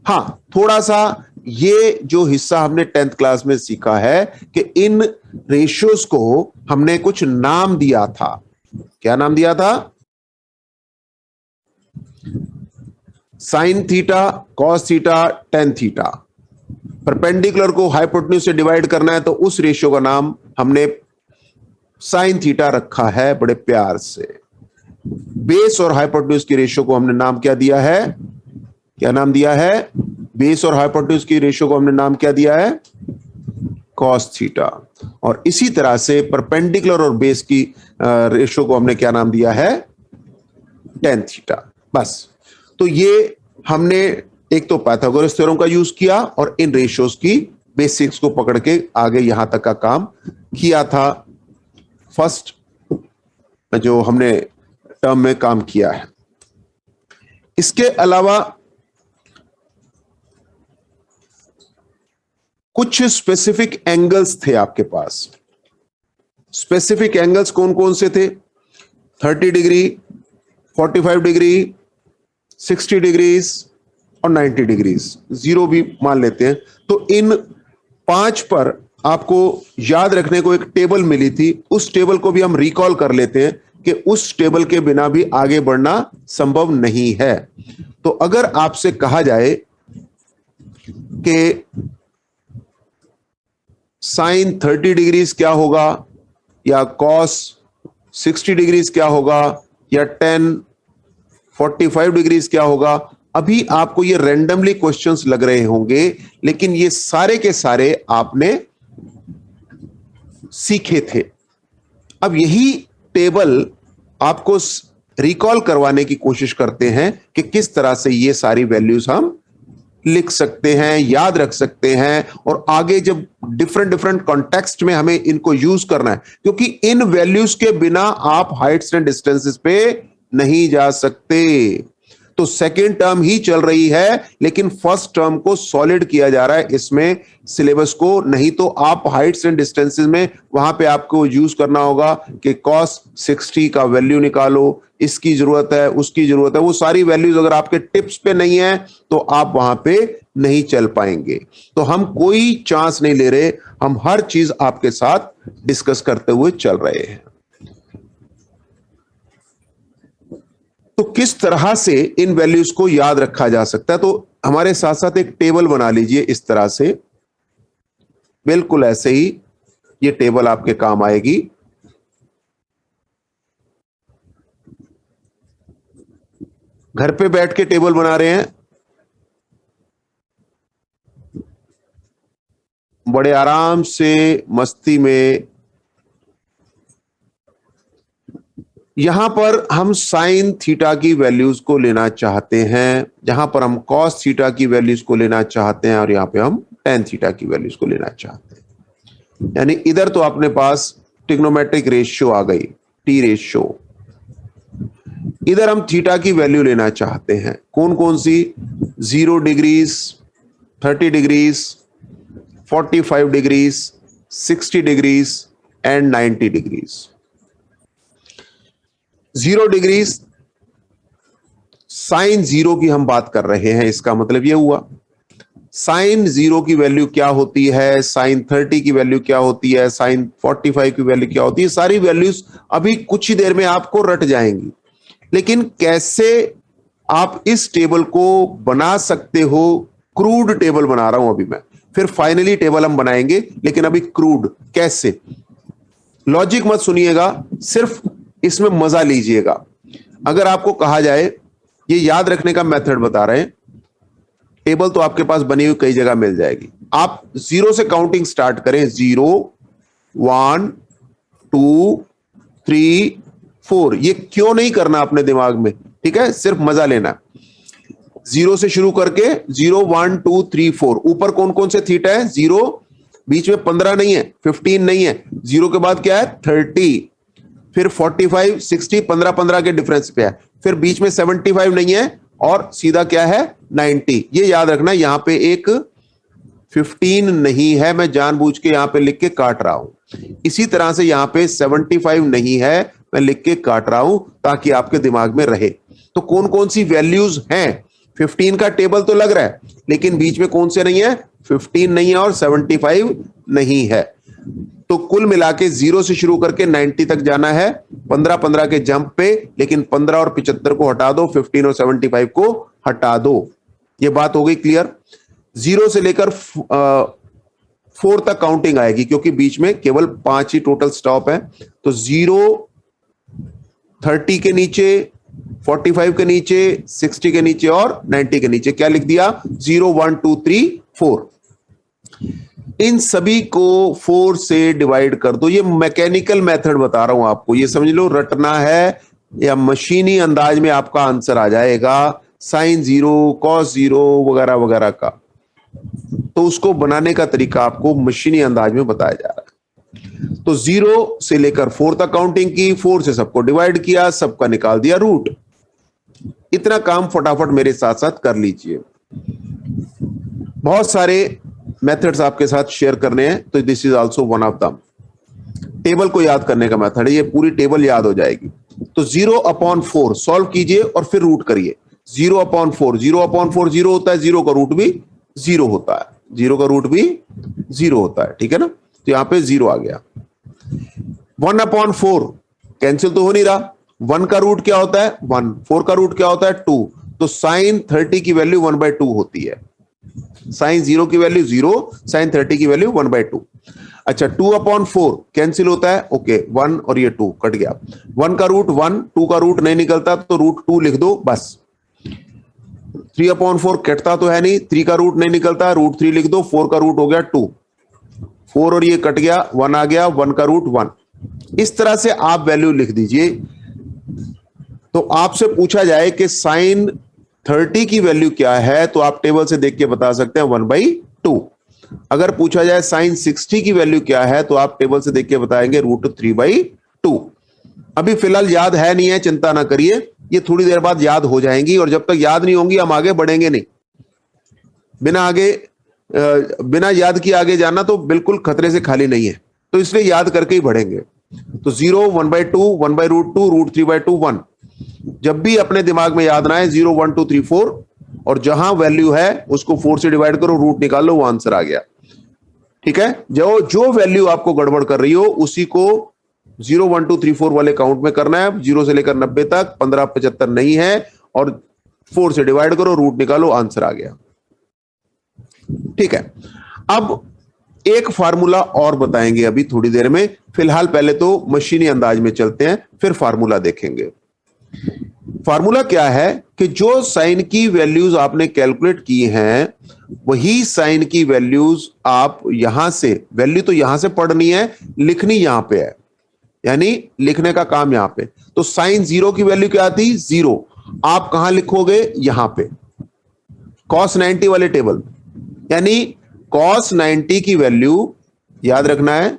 हाँ, थोड़ा सा ये जो हिस्सा हमने 10th क्लास में सीखा है कि इन रेशियोज को हमने कुछ नाम दिया था। क्या नाम दिया था, sign theta, cos theta, tan theta. Perpendicular को हाइपोटेन्यूज से डिवाइड करना है तो उस रेशियो का नाम हमने साइन थीटा रखा है बड़े प्यार से। बेस और हाइपोटेन्यूज की रेशियो को हमने नाम क्या दिया है, क्या नाम दिया है, बेस और हाइपोटेन्यूज की रेशियो को हमने नाम क्या दिया है, कॉस थीटा। और इसी तरह से परपेंडिकुलर और बेस की रेशियो को हमने क्या नाम दिया है, टेन थीटा। बस, तो ये हमने एक तो पाइथागोरस थ्योरम का यूज किया और इन रेशियोज की बेसिक्स को पकड़ के आगे यहां तक का काम किया था, फर्स्ट जो हमने टर्म में काम किया है। इसके अलावा कुछ स्पेसिफिक एंगल्स थे आपके पास। स्पेसिफिक एंगल्स कौन कौन से थे? 30 डिग्री, 45 डिग्री, 60 डिग्रीज और 90 डिग्रीज, 0 भी मान लेते हैं। तो इन 5 पर आपको याद रखने को एक टेबल मिली थी, उस टेबल को भी हम रिकॉल कर लेते हैं कि उस टेबल के बिना भी आगे बढ़ना संभव नहीं है। तो अगर आपसे कहा जाए कि साइन 30 डिग्रीज क्या होगा या कॉस 60 डिग्रीज क्या होगा या टेन 45 डिग्रीज क्या होगा, अभी आपको ये रैंडमली क्वेश्चंस लग रहे होंगे, लेकिन ये सारे के सारे आपने सीखे थे। अब यही टेबल आपको रिकॉल करवाने की कोशिश करते हैं कि किस तरह से ये सारी वैल्यूज हम लिख सकते हैं, याद रख सकते हैं, और आगे जब डिफरेंट डिफरेंट कॉन्टेक्स्ट में हमें इनको यूज करना है, क्योंकि इन वैल्यूज के बिना आप हाइट्स एंड डिस्टेंसेस पे नहीं जा सकते। तो सेकेंड टर्म ही चल रही है, लेकिन फर्स्ट टर्म को सॉलिड किया जा रहा है इसमें सिलेबस को, नहीं तो आप हाइट्स एंड डिस्टेंसेस में वहां पे आपको यूज करना होगा कि कॉस 60 का वैल्यू निकालो, इसकी जरूरत है, उसकी जरूरत है, वो सारी वैल्यूज अगर आपके टिप्स पे नहीं है तो आप वहां पे नहीं चल पाएंगे। तो हम कोई चांस नहीं ले रहे, हम हर चीज आपके साथ डिस्कस करते हुए चल रहे हैं। तो किस तरह से इन वैल्यूज को याद रखा जा सकता है? तो हमारे साथ साथ एक टेबल बना लीजिए इस तरह से, बिल्कुल ऐसे ही ये टेबल आपके काम आएगी। घर पे बैठ के टेबल बना रहे हैं, बड़े आराम से मस्ती में। यहां पर हम साइन थीटा की वैल्यूज को लेना चाहते हैं, जहां पर हम कॉस थीटा की वैल्यूज को लेना चाहते हैं, और यहां पे हम टेन थीटा की वैल्यूज को लेना चाहते हैं। यानी इधर तो अपने पास ट्रिग्नोमेट्रिक रेशियो आ गई, टी रेशियो। इधर हम थीटा की वैल्यू लेना चाहते हैं, कौन कौन सी? 0 degrees, 30 degrees, 45 degrees, 60 degrees and 90 degrees. 0 degrees sine 0 की हम बात कर रहे हैं, इसका मतलब यह हुआ साइन 0 की वैल्यू क्या होती है, साइन 30 की वैल्यू क्या होती है, साइन 45 की वैल्यू क्या होती है। सारी वैल्यूज अभी कुछ ही देर में आपको रट जाएंगी, लेकिन कैसे आप इस टेबल को बना सकते हो, क्रूड टेबल बना रहा हूं अभी मैं, फिर फाइनली टेबल हम बनाएंगे, लेकिन अभी क्रूड कैसे। लॉजिक मत सुनिएगा, सिर्फ इसमें मजा लीजिएगा। अगर आपको कहा जाए, ये याद रखने का मेथड बता रहे हैं, टेबल तो आपके पास बनी हुई कई जगह मिल जाएगी। आप 0 से काउंटिंग स्टार्ट करें, 0 1 2 3 4। ये क्यों नहीं करना अपने दिमाग में, ठीक है, सिर्फ मजा लेना। 0 से शुरू करके 0 1 2 3 4। ऊपर कौन कौन से थीटा है? 0, बीच में 15 नहीं है, 15 नहीं है, 0 के बाद क्या है? 30, फिर 45 60, 15 15 के डिफरेंस पे है, फिर बीच में 75 नहीं है, और सीधा क्या है? 90। ये याद रखना, यहां पे एक 15 नहीं है, मैं जानबूझ के यहां पे लिख के काट रहा हूं। इसी तरह से यहां पे 75 नहीं है, मैं लिख के काट रहा हूं ताकि आपके दिमाग में रहे। तो कौन कौन सी वैल्यूज हैं? 15 का टेबल तो लग रहा है, लेकिन बीच में कौन से नहीं है? 15 नहीं है और 75 नहीं है। तो कुल मिला के 0 से शुरू करके 90 तक जाना है 15 15 के जंप पे, लेकिन 15 और 75 को हटा दो, 15 और 75 को हटा दो। ये बात हो गई क्लियर? 0 से लेकर 4 तक काउंटिंग आएगी, क्योंकि बीच में केवल 5 ही टोटल स्टॉप है। तो 0 30 के नीचे, 45 के नीचे, 60 के नीचे और 90 के नीचे क्या लिख दिया? 0 1 2 3 4। इन सभी को 4 से डिवाइड कर दो। ये मैकेनिकल मेथड बता रहा हूं आपको, ये समझ लो, रटना है या मशीनी अंदाज में आपका आंसर आ जाएगा, साइन 0 कॉस 0 वगैरह वगैरह का। तो उसको बनाने का तरीका आपको मशीनी अंदाज में बताया जा रहा है। तो 0 से लेकर 4 तक काउंटिंग की, 4 से सबको डिवाइड किया, सबका निकाल दिया रूट। इतना काम फटाफट मेरे साथ साथ कर लीजिए। बहुत सारे मेथड्स आपके साथ शेयर करने हैं, तो this is also one of them. Table को याद करने का मेथड है, ये पूरी टेबल याद हो जाएगी। तो 0/4 सॉल्व कीजिए और फिर रूट करिए। 0/4, 0/4 0 होता है, 0 का रूट भी 0 होता है, 0 का रूट भी 0 होता है, ठीक है ना। तो यहां पे 0 आ गया। 1/4 कैंसिल तो हो नहीं रहा। 1 का रूट क्या होता है 1, 4 का रूट क्या होता है 2, तो साइन 30 की वैल्यू 1/2 होती है। साइन 0 की वैल्यू 0, साइन 30 की वैल्यू 1/2। अच्छा, 2/4 कैंसिल होता है, ओके 1 और ये 2 कट गया। 1 का रूट 1, 2 का रूट नहीं निकलता तो रूट 2 लिख दो बस। 3/4 कटता तो है नहीं, 3 का रूट नहीं निकलता, रूट 3 लिख दो। 4 का रूट हो गया 2, 4 और ये कट गया, 1 आ गया, 1 का रूट 1। इस तरह से आप वैल्यू लिख दीजिए। तो आपसे पूछा जाए कि साइन 30 की वैल्यू क्या है, तो आप टेबल से देख के बता सकते हैं 1/2। अगर पूछा जाए साइन 60 की वैल्यू क्या है, तो आप टेबल से देख के बताएंगे √3/2। अभी फिलहाल याद है नहीं है, चिंता ना करिए, ये थोड़ी देर बाद याद हो जाएंगी, और जब तक याद नहीं होंगी हम आगे बढ़ेंगे नहीं। बिना याद किए आगे जाना तो बिल्कुल खतरे से खाली नहीं है, तो इसलिए याद करके ही बढ़ेंगे। तो 0, 1/2, 1/√2, √3/2, 1। जब भी अपने दिमाग में याद ना आए 0, 1, 2, 3, 4, और जहां वैल्यू है उसको 4 से डिवाइड करो, रूट निकालो, वो आंसर आ गया। ठीक है, जो वैल्यू आपको गड़बड़ कर रही हो उसी को 0, 1, 2, 3, 4 वाले काउंट में करना है। 0 से लेकर 90 तक 15, 75 नहीं है, और 4 से डिवाइड करो, रूट निकालो, आंसर आ गया। ठीक है, अब एक फार्मूला और बताएंगे अभी थोड़ी देर में। फिलहाल पहले तो मशीनी अंदाज में चलते हैं, फिर फार्मूला देखेंगे। फार्मूला क्या है कि जो साइन की वैल्यूज आपने कैलकुलेट की हैं, वही साइन की वैल्यूज आप यहां से, वैल्यू तो यहां से पढ़नी है, लिखनी यहां पे है, यानी लिखने का काम यहां पे। तो साइन 0 की वैल्यू क्या थी 0, आप कहां लिखोगे यहां पे cos 90 वाले टेबल, यानी cos 90 की वैल्यू याद रखना है,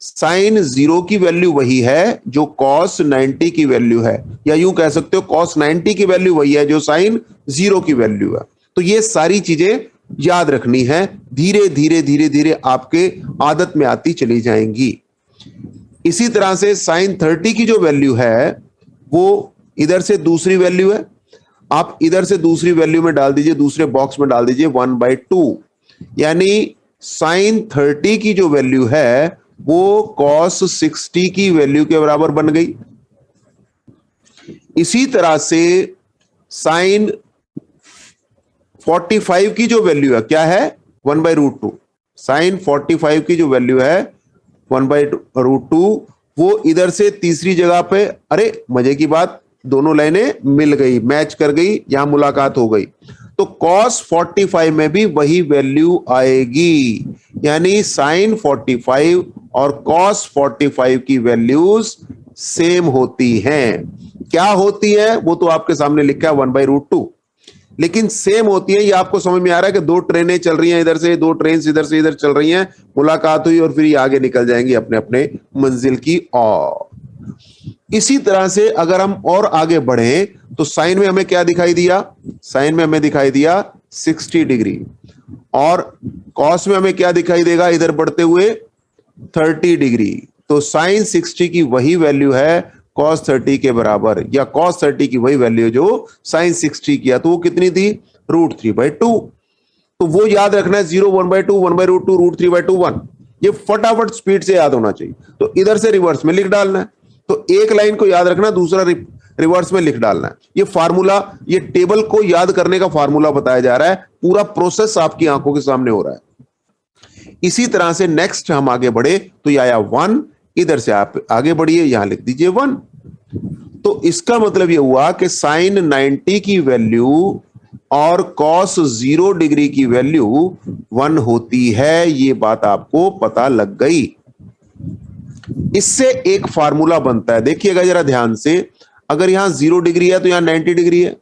साइन 0 की वैल्यू वही है जो cos 90 की वैल्यू है, या यूं कह सकते हो cos 90 की वैल्यू वही है जो साइन 0 की वैल्यू है। तो ये सारी चीजें याद रखनी है, धीरे धीरे धीरे धीरे आपके आदत में आती चली जाएंगी। इसी तरह से साइन 30 की जो वैल्यू है वो इधर से दूसरी वैल्यू है, आप इधर से दूसरी वैल्यू में डाल दीजिए, दूसरे बॉक्स में डाल दीजिए 1/2, यानी साइन 30 की जो वैल्यू है वो cos 60 की वैल्यू के बराबर बन गई। इसी तरह से साइन 45 की जो वैल्यू है क्या है 1/√2, साइन 45 की जो वैल्यू है 1/√2, वो इधर से तीसरी जगह पे, अरे मजे की बात, दोनों लाइनें मिल गई, मैच कर गई, यहां मुलाकात हो गई। तो cos 45 में भी वही वैल्यू आएगी, यानी साइन 45 और cos 45 की वैल्यूज सेम होती हैं। क्या होती है वो तो आपके सामने लिखा है 1/√2, लेकिन सेम होती है। ये आपको समझ में आ रहा है कि दो ट्रेनें चल रही हैं इधर से, दो ट्रेन इधर से इधर चल रही हैं, मुलाकात हुई और फिर ये आगे निकल जाएंगी अपने अपने मंजिल की ओर। इसी तरह से अगर हम और आगे बढ़े तो साइन में हमें क्या दिखाई दिया, साइन में हमें दिखाई दिया 60 डिग्री, और कॉस में हमें क्या दिखाई देगा इधर बढ़ते हुए 30 डिग्री। तो साइन 60 की वही वैल्यू है कॉस 30 के बराबर, या कॉस 30 की वही वैल्यू जो साइन 60 किया, तो वो कितनी थी √3/2। तो वो याद रखना है 0, 1/2, 1/√2, √3/2, 1। ये फटाफट स्पीड से याद होना चाहिए। तो इधर से रिवर्स में लिख डालना है, तो एक लाइन को याद रखना, दूसरा रिवर्स में लिख डालना है। ये फार्मूला, ये टेबल को याद करने का फार्मूला बताया जा रहा है, पूरा प्रोसेस आपकी आंखों के सामने हो रहा है। इसी तरह से नेक्स्ट हम आगे बढ़े तो ये आया 1, इधर से आप आगे बढ़िए, यहां लिख दीजिए 1। तो इसका मतलब ये हुआ कि साइन 90 की वैल्यू और cos 0 डिग्री की वैल्यू 1 होती है, ये बात आपको पता लग गई। इससे एक फार्मूला बनता है, देखिएगा जरा ध्यान से, अगर यहां 0 डिग्री है तो यहां 90 डिग्री है,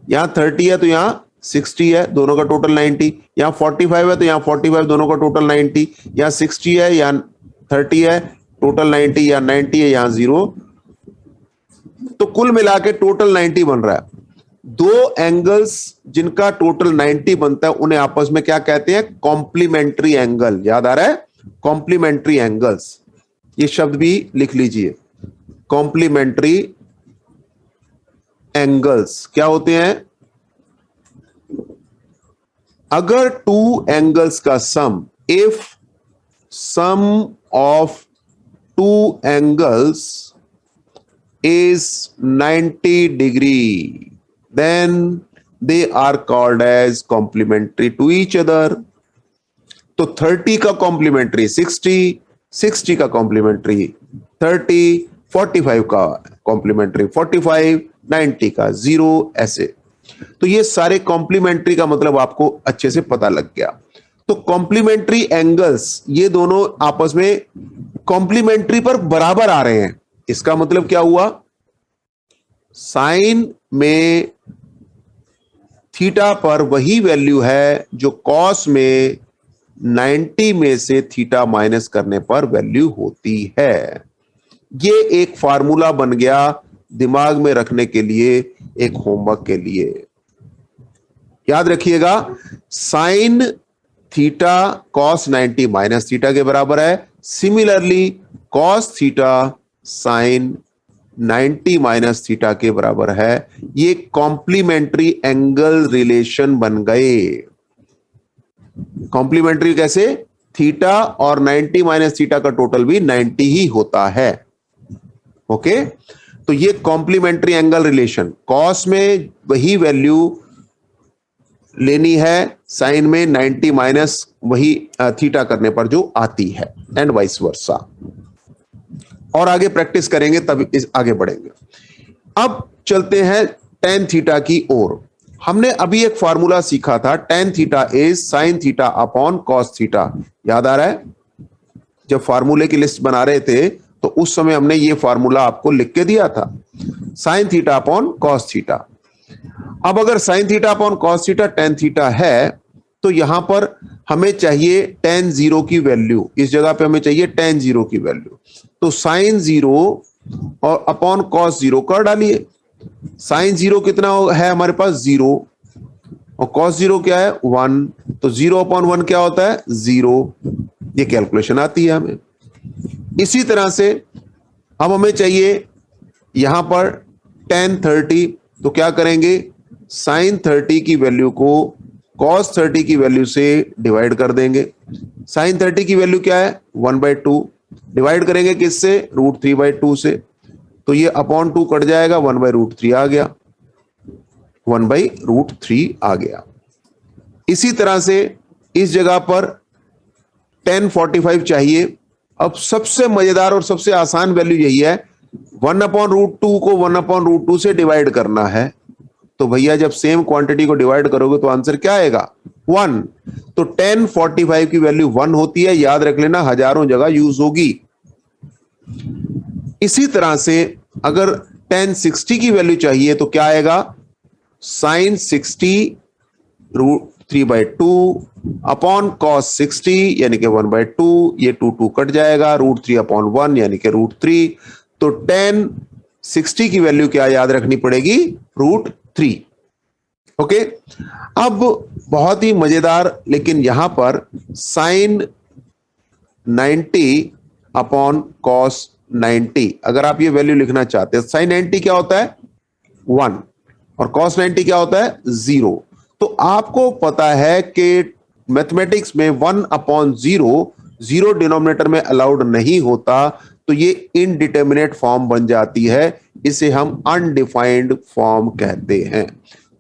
यहां 30 है तो यहां 60 है, दोनों का टोटल 90। यहाँ 45 है तो यहाँ 45, दोनों का टोटल 90। यहाँ 60 है, यहाँ 30 है, टोटल 90। यहाँ 90 है, यहाँ 0। तो कुल मिला के टोटल 90 बन रहा है। दो एंगल्स जिनका टोटल 90 बनता है उन्हें आपस में क्या कहते हैं? Complementary angle. याद आ रहा है? कॉम्प्लीमेंट्री एंगल्स, ये शब्द भी लिख लीजिए। कॉम्प्लीमेंट्री एंगल्स क्या होते हैं? अगर टू एंगल्स का sum, if sum of two angles is 90 degree, then they are called as complementary to each other. तो 30 का कॉम्प्लीमेंट्री 60, 60 का कॉम्प्लीमेंट्री 30, 45 का कॉम्प्लीमेंट्री 45, 90 का 0, ऐसे। तो ये सारे कॉम्प्लीमेंट्री का मतलब आपको अच्छे से पता लग गया। तो कॉम्प्लीमेंट्री एंगल्स ये दोनों आपस में कॉम्प्लीमेंट्री पर बराबर आ रहे हैं। इसका मतलब क्या हुआ? साइन में थीटा पर वही वैल्यू है जो कॉस में 90 में से थीटा माइनस करने पर वैल्यू होती है। ये एक फार्मूला बन गया दिमाग में रखने के लिए, एक होमवर्क के लिए। याद रखिएगा, sign theta cos 90 minus theta के बराबर है। Similarly cos theta sine 90 minus theta के बराबर है। ये कॉम्प्लीमेंट्री एंगल रिलेशन बन गए। कॉम्प्लीमेंट्री कैसे? थीटा और 90 माइनस थीटा का टोटल भी 90 ही होता है। ओके, तो ये कॉम्प्लीमेंट्री एंगल रिलेशन, कॉस में वही वैल्यू लेनी है, साइन में 90 माइनस वही थीटा करने पर जो आती है, एंड वाइस वर्सा। और आगे प्रैक्टिस करेंगे तब इस आगे बढ़ेंगे। अब चलते हैं टेन थीटा की ओर। हमने अभी एक फार्मूला सीखा था, tan theta is sine theta upon cos theta. याद आ रहा है? जब फार्मूले की लिस्ट बना रहे थे तो उस समय हमने ये फार्मूला आपको लिख के दिया था, sign theta upon cos theta. अब अगर sign theta upon cos theta tan theta है तो यहां पर हमें चाहिए टेन जीरो की वैल्यू। इस जगह पे हमें चाहिए टेन जीरो की वैल्यू। तो साइन जीरो और अपॉन कॉस जीरो कर डालिए। साइन जीरो कितना है हमारे पास? 0, और कॉस जीरो क्या है? 1। तो 0 अपॉन 1 क्या होता है? 0। ये कैलकुलेशन आती है हमें। इसी तरह से अब हमें चाहिए यहां पर टेन 30। तो क्या करेंगे? साइन 30 की वैल्यू को कॉस 30 की वैल्यू से डिवाइड कर देंगे। साइन 30 की वैल्यू क्या है? 1/2। डिवाइड करेंगे किससे? √3/2 से। तो ये अपॉन 2 कट जाएगा, 1/√3 आ गया, 1/√3 आ गया। इसी तरह से इस जगह पर 1045 चाहिए। अब सबसे मजेदार और सबसे आसान वैल्यू यही है, 1/√2 को 1/√2 से डिवाइड करना है। तो भैया जब सेम क्वांटिटी को डिवाइड करोगे तो आंसर क्या आएगा? 1। तो 1045 की वैल्यू 1 होती है। याद रख लेना, हजारों जगह यूज होगी। इसी तरह से अगर 1060 की वैल्यू चाहिए तो क्या आएगा? साइन 60 √3/2 अपॉन कॉस 60 यानी कि 1/2। ये 2 कट जाएगा, √3/1 यानी कि √3। तो 1060 की वैल्यू क्या याद रखनी पड़ेगी? √3। ओके, अब बहुत ही मजेदार, लेकिन यहां पर साइन 90 अपॉन कॉस 90, अगर आप ये वैल्यू लिखना चाहते हैं, साइन 90 क्या होता है? 1, और कॉस 90 क्या होता है? 0। तो आपको पता है कि मैथमेटिक्स में 1/0 0 डिनोमिनेटर में अलाउड नहीं होता, तो ये इनडिटर्मिनेट फॉर्म बन जाती है। इसे हम अनडिफाइंड फॉर्म कहते हैं।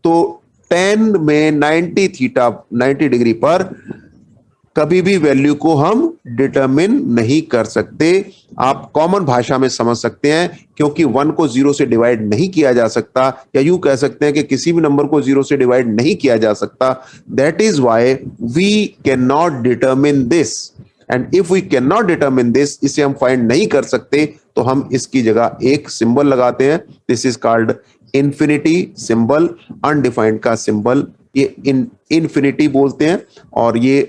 तो 10 में 90 थीटा 90 डिग्री पर कभी भी वैल्यू को हम डिटरमिन नहीं कर सकते। आप कॉमन भाषा में समझ सकते हैं, क्योंकि 1 को 0 से डिवाइड नहीं किया जा सकता, या यूं कह सकते हैं कि किसी भी नंबर को 0 से डिवाइड नहीं किया जा सकता। That is why we can not determine this, and if we can not determine this, इसे हम फाइंड नहीं कर सकते, तो हम इसकी जगह एक सिंबल लगाते हैं। This is called infinity symbol, undefined का सिंबल ये इन्फिनिटी बोलते हैं, और ये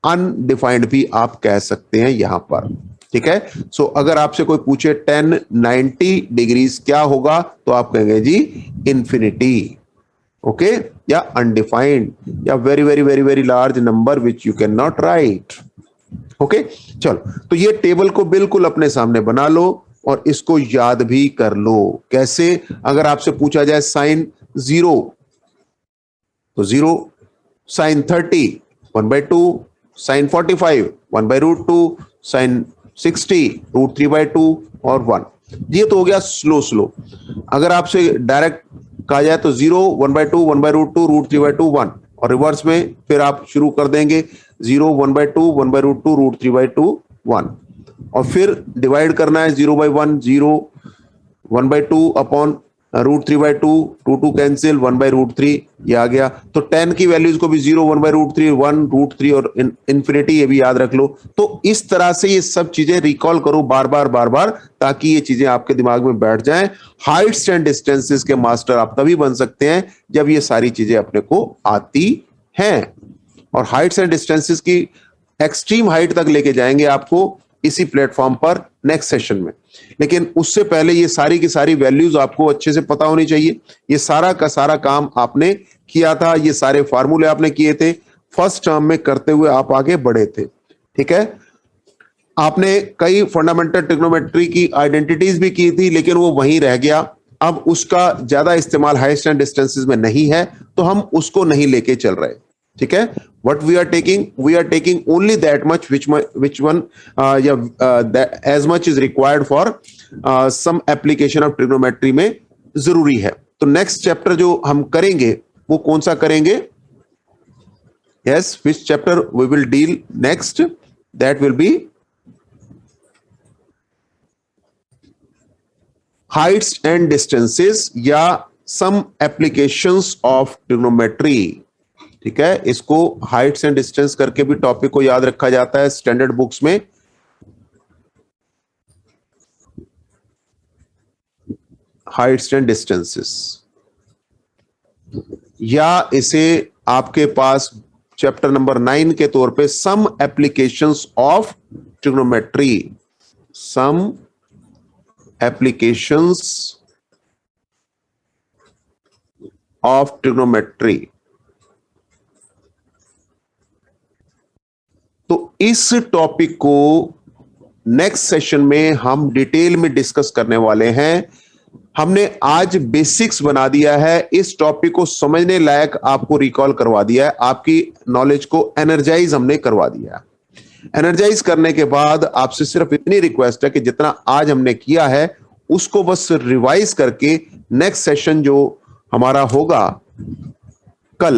अनडिफाइंड भी आप कह सकते हैं यहां पर। ठीक है, सो अगर आपसे कोई पूछे 1090 डिग्रीज क्या होगा, तो आप कहेंगे जी इन्फिनिटी, ओके, या अनडिफाइंड, या very very very very large number which you can not right. Okay, चलो, तो ये टेबल को बिल्कुल अपने सामने बना लो और इसको याद भी कर लो। कैसे? अगर आपसे पूछा जाए साइन 0 तो 0, साइन 30 1/2, साइन 45 1/√2, साइन 60 √3/2 और 1। ये तो हो गया स्लो। अगर आपसे डायरेक्ट कहा जाए तो 0 1/2 1/√2 √3/2 1, और रिवर्स में फिर आप शुरू कर देंगे 0 1/2 1/√2 √3/2 1, और फिर डिवाइड करना है 0/1 0 1/2 अपॉन √3/2, 2 कैंसिल 1/√3, ये आ गया। तो 10 की वैल्यूज को भी 0 1/√3 1 √3 और इन्फिनिटी, ये भी याद रख लो। तो इस तरह से ये सब चीजें रिकॉल करो बार बार, ताकि ये चीजें आपके दिमाग में बैठ जाएं। हाइट्स एंड डिस्टेंसेस के मास्टर आप तभी बन सकते हैं जब ये सारी चीजें अपने को आती हैं, और हाइट्स एंड डिस्टेंसेस की एक्सट्रीम हाइट तक लेके जाएंगे आपको इसी प्लेटफॉर्म पर नेक्स्ट सेशन में। लेकिन उससे पहले ये सारी की सारी वैल्यूज आपको अच्छे से पता होनी चाहिए। ये सारा का सारा काम आपने किया था, ये सारे फार्मूले आपने किए थे, फर्स्ट टर्म में करते हुए आप आगे बढ़े थे। ठीक है, आपने कई फंडामेंटल ट्रिग्नोमेट्री की आइडेंटिटीज भी की थी, लेकिन वो वहीं रह गया। अब उसका ज्यादा इस्तेमाल हाइट्स एंड डिस्टेंसेस में नहीं है, तो हम उसको नहीं लेके चल रहे। ठीक है, what we are taking only that much which one as much is required for some application of trigonometry में जरूरी है। तो नेक्स्ट चैप्टर जो हम करेंगे वो कौन सा करेंगे? yes, which chapter we will deal next? That will be heights and distances या some applications of trigonometry। ठीक है, इसको हाइट्स एंड डिस्टेंस करके भी टॉपिक को याद रखा जाता है स्टैंडर्ड बुक्स में। हाइट्स एंड डिस्टेंसेस, या इसे आपके पास चैप्टर नंबर 9 के तौर पे some applications of trigonometry, some applications of trigonometry. तो इस टॉपिक को नेक्स्ट सेशन में हम डिटेल में डिस्कस करने वाले हैं। हमने आज बेसिक्स बना दिया है, इस टॉपिक को समझने लायक आपको रिकॉल करवा दिया है, आपकी नॉलेज को एनर्जाइज हमने करवा दिया। एनर्जाइज करने के बाद आपसे सिर्फ इतनी रिक्वेस्ट है कि जितना आज हमने किया है उसको बस रिवाइज करके नेक्स्ट सेशन जो हमारा होगा कल,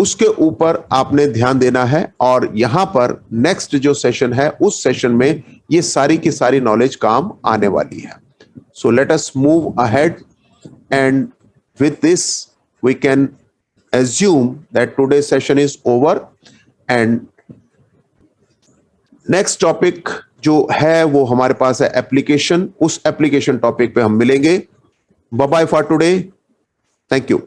उसके ऊपर आपने ध्यान देना है, और यहां पर नेक्स्ट जो सेशन है उस सेशन में ये सारी की सारी नॉलेज काम आने वाली है। So let us move ahead, and with this we can assume that today's session is over, and next topic जो है वो हमारे पास है एप्लीकेशन। उस एप्लीकेशन टॉपिक पे हम मिलेंगे। Bye bye for today, thank you.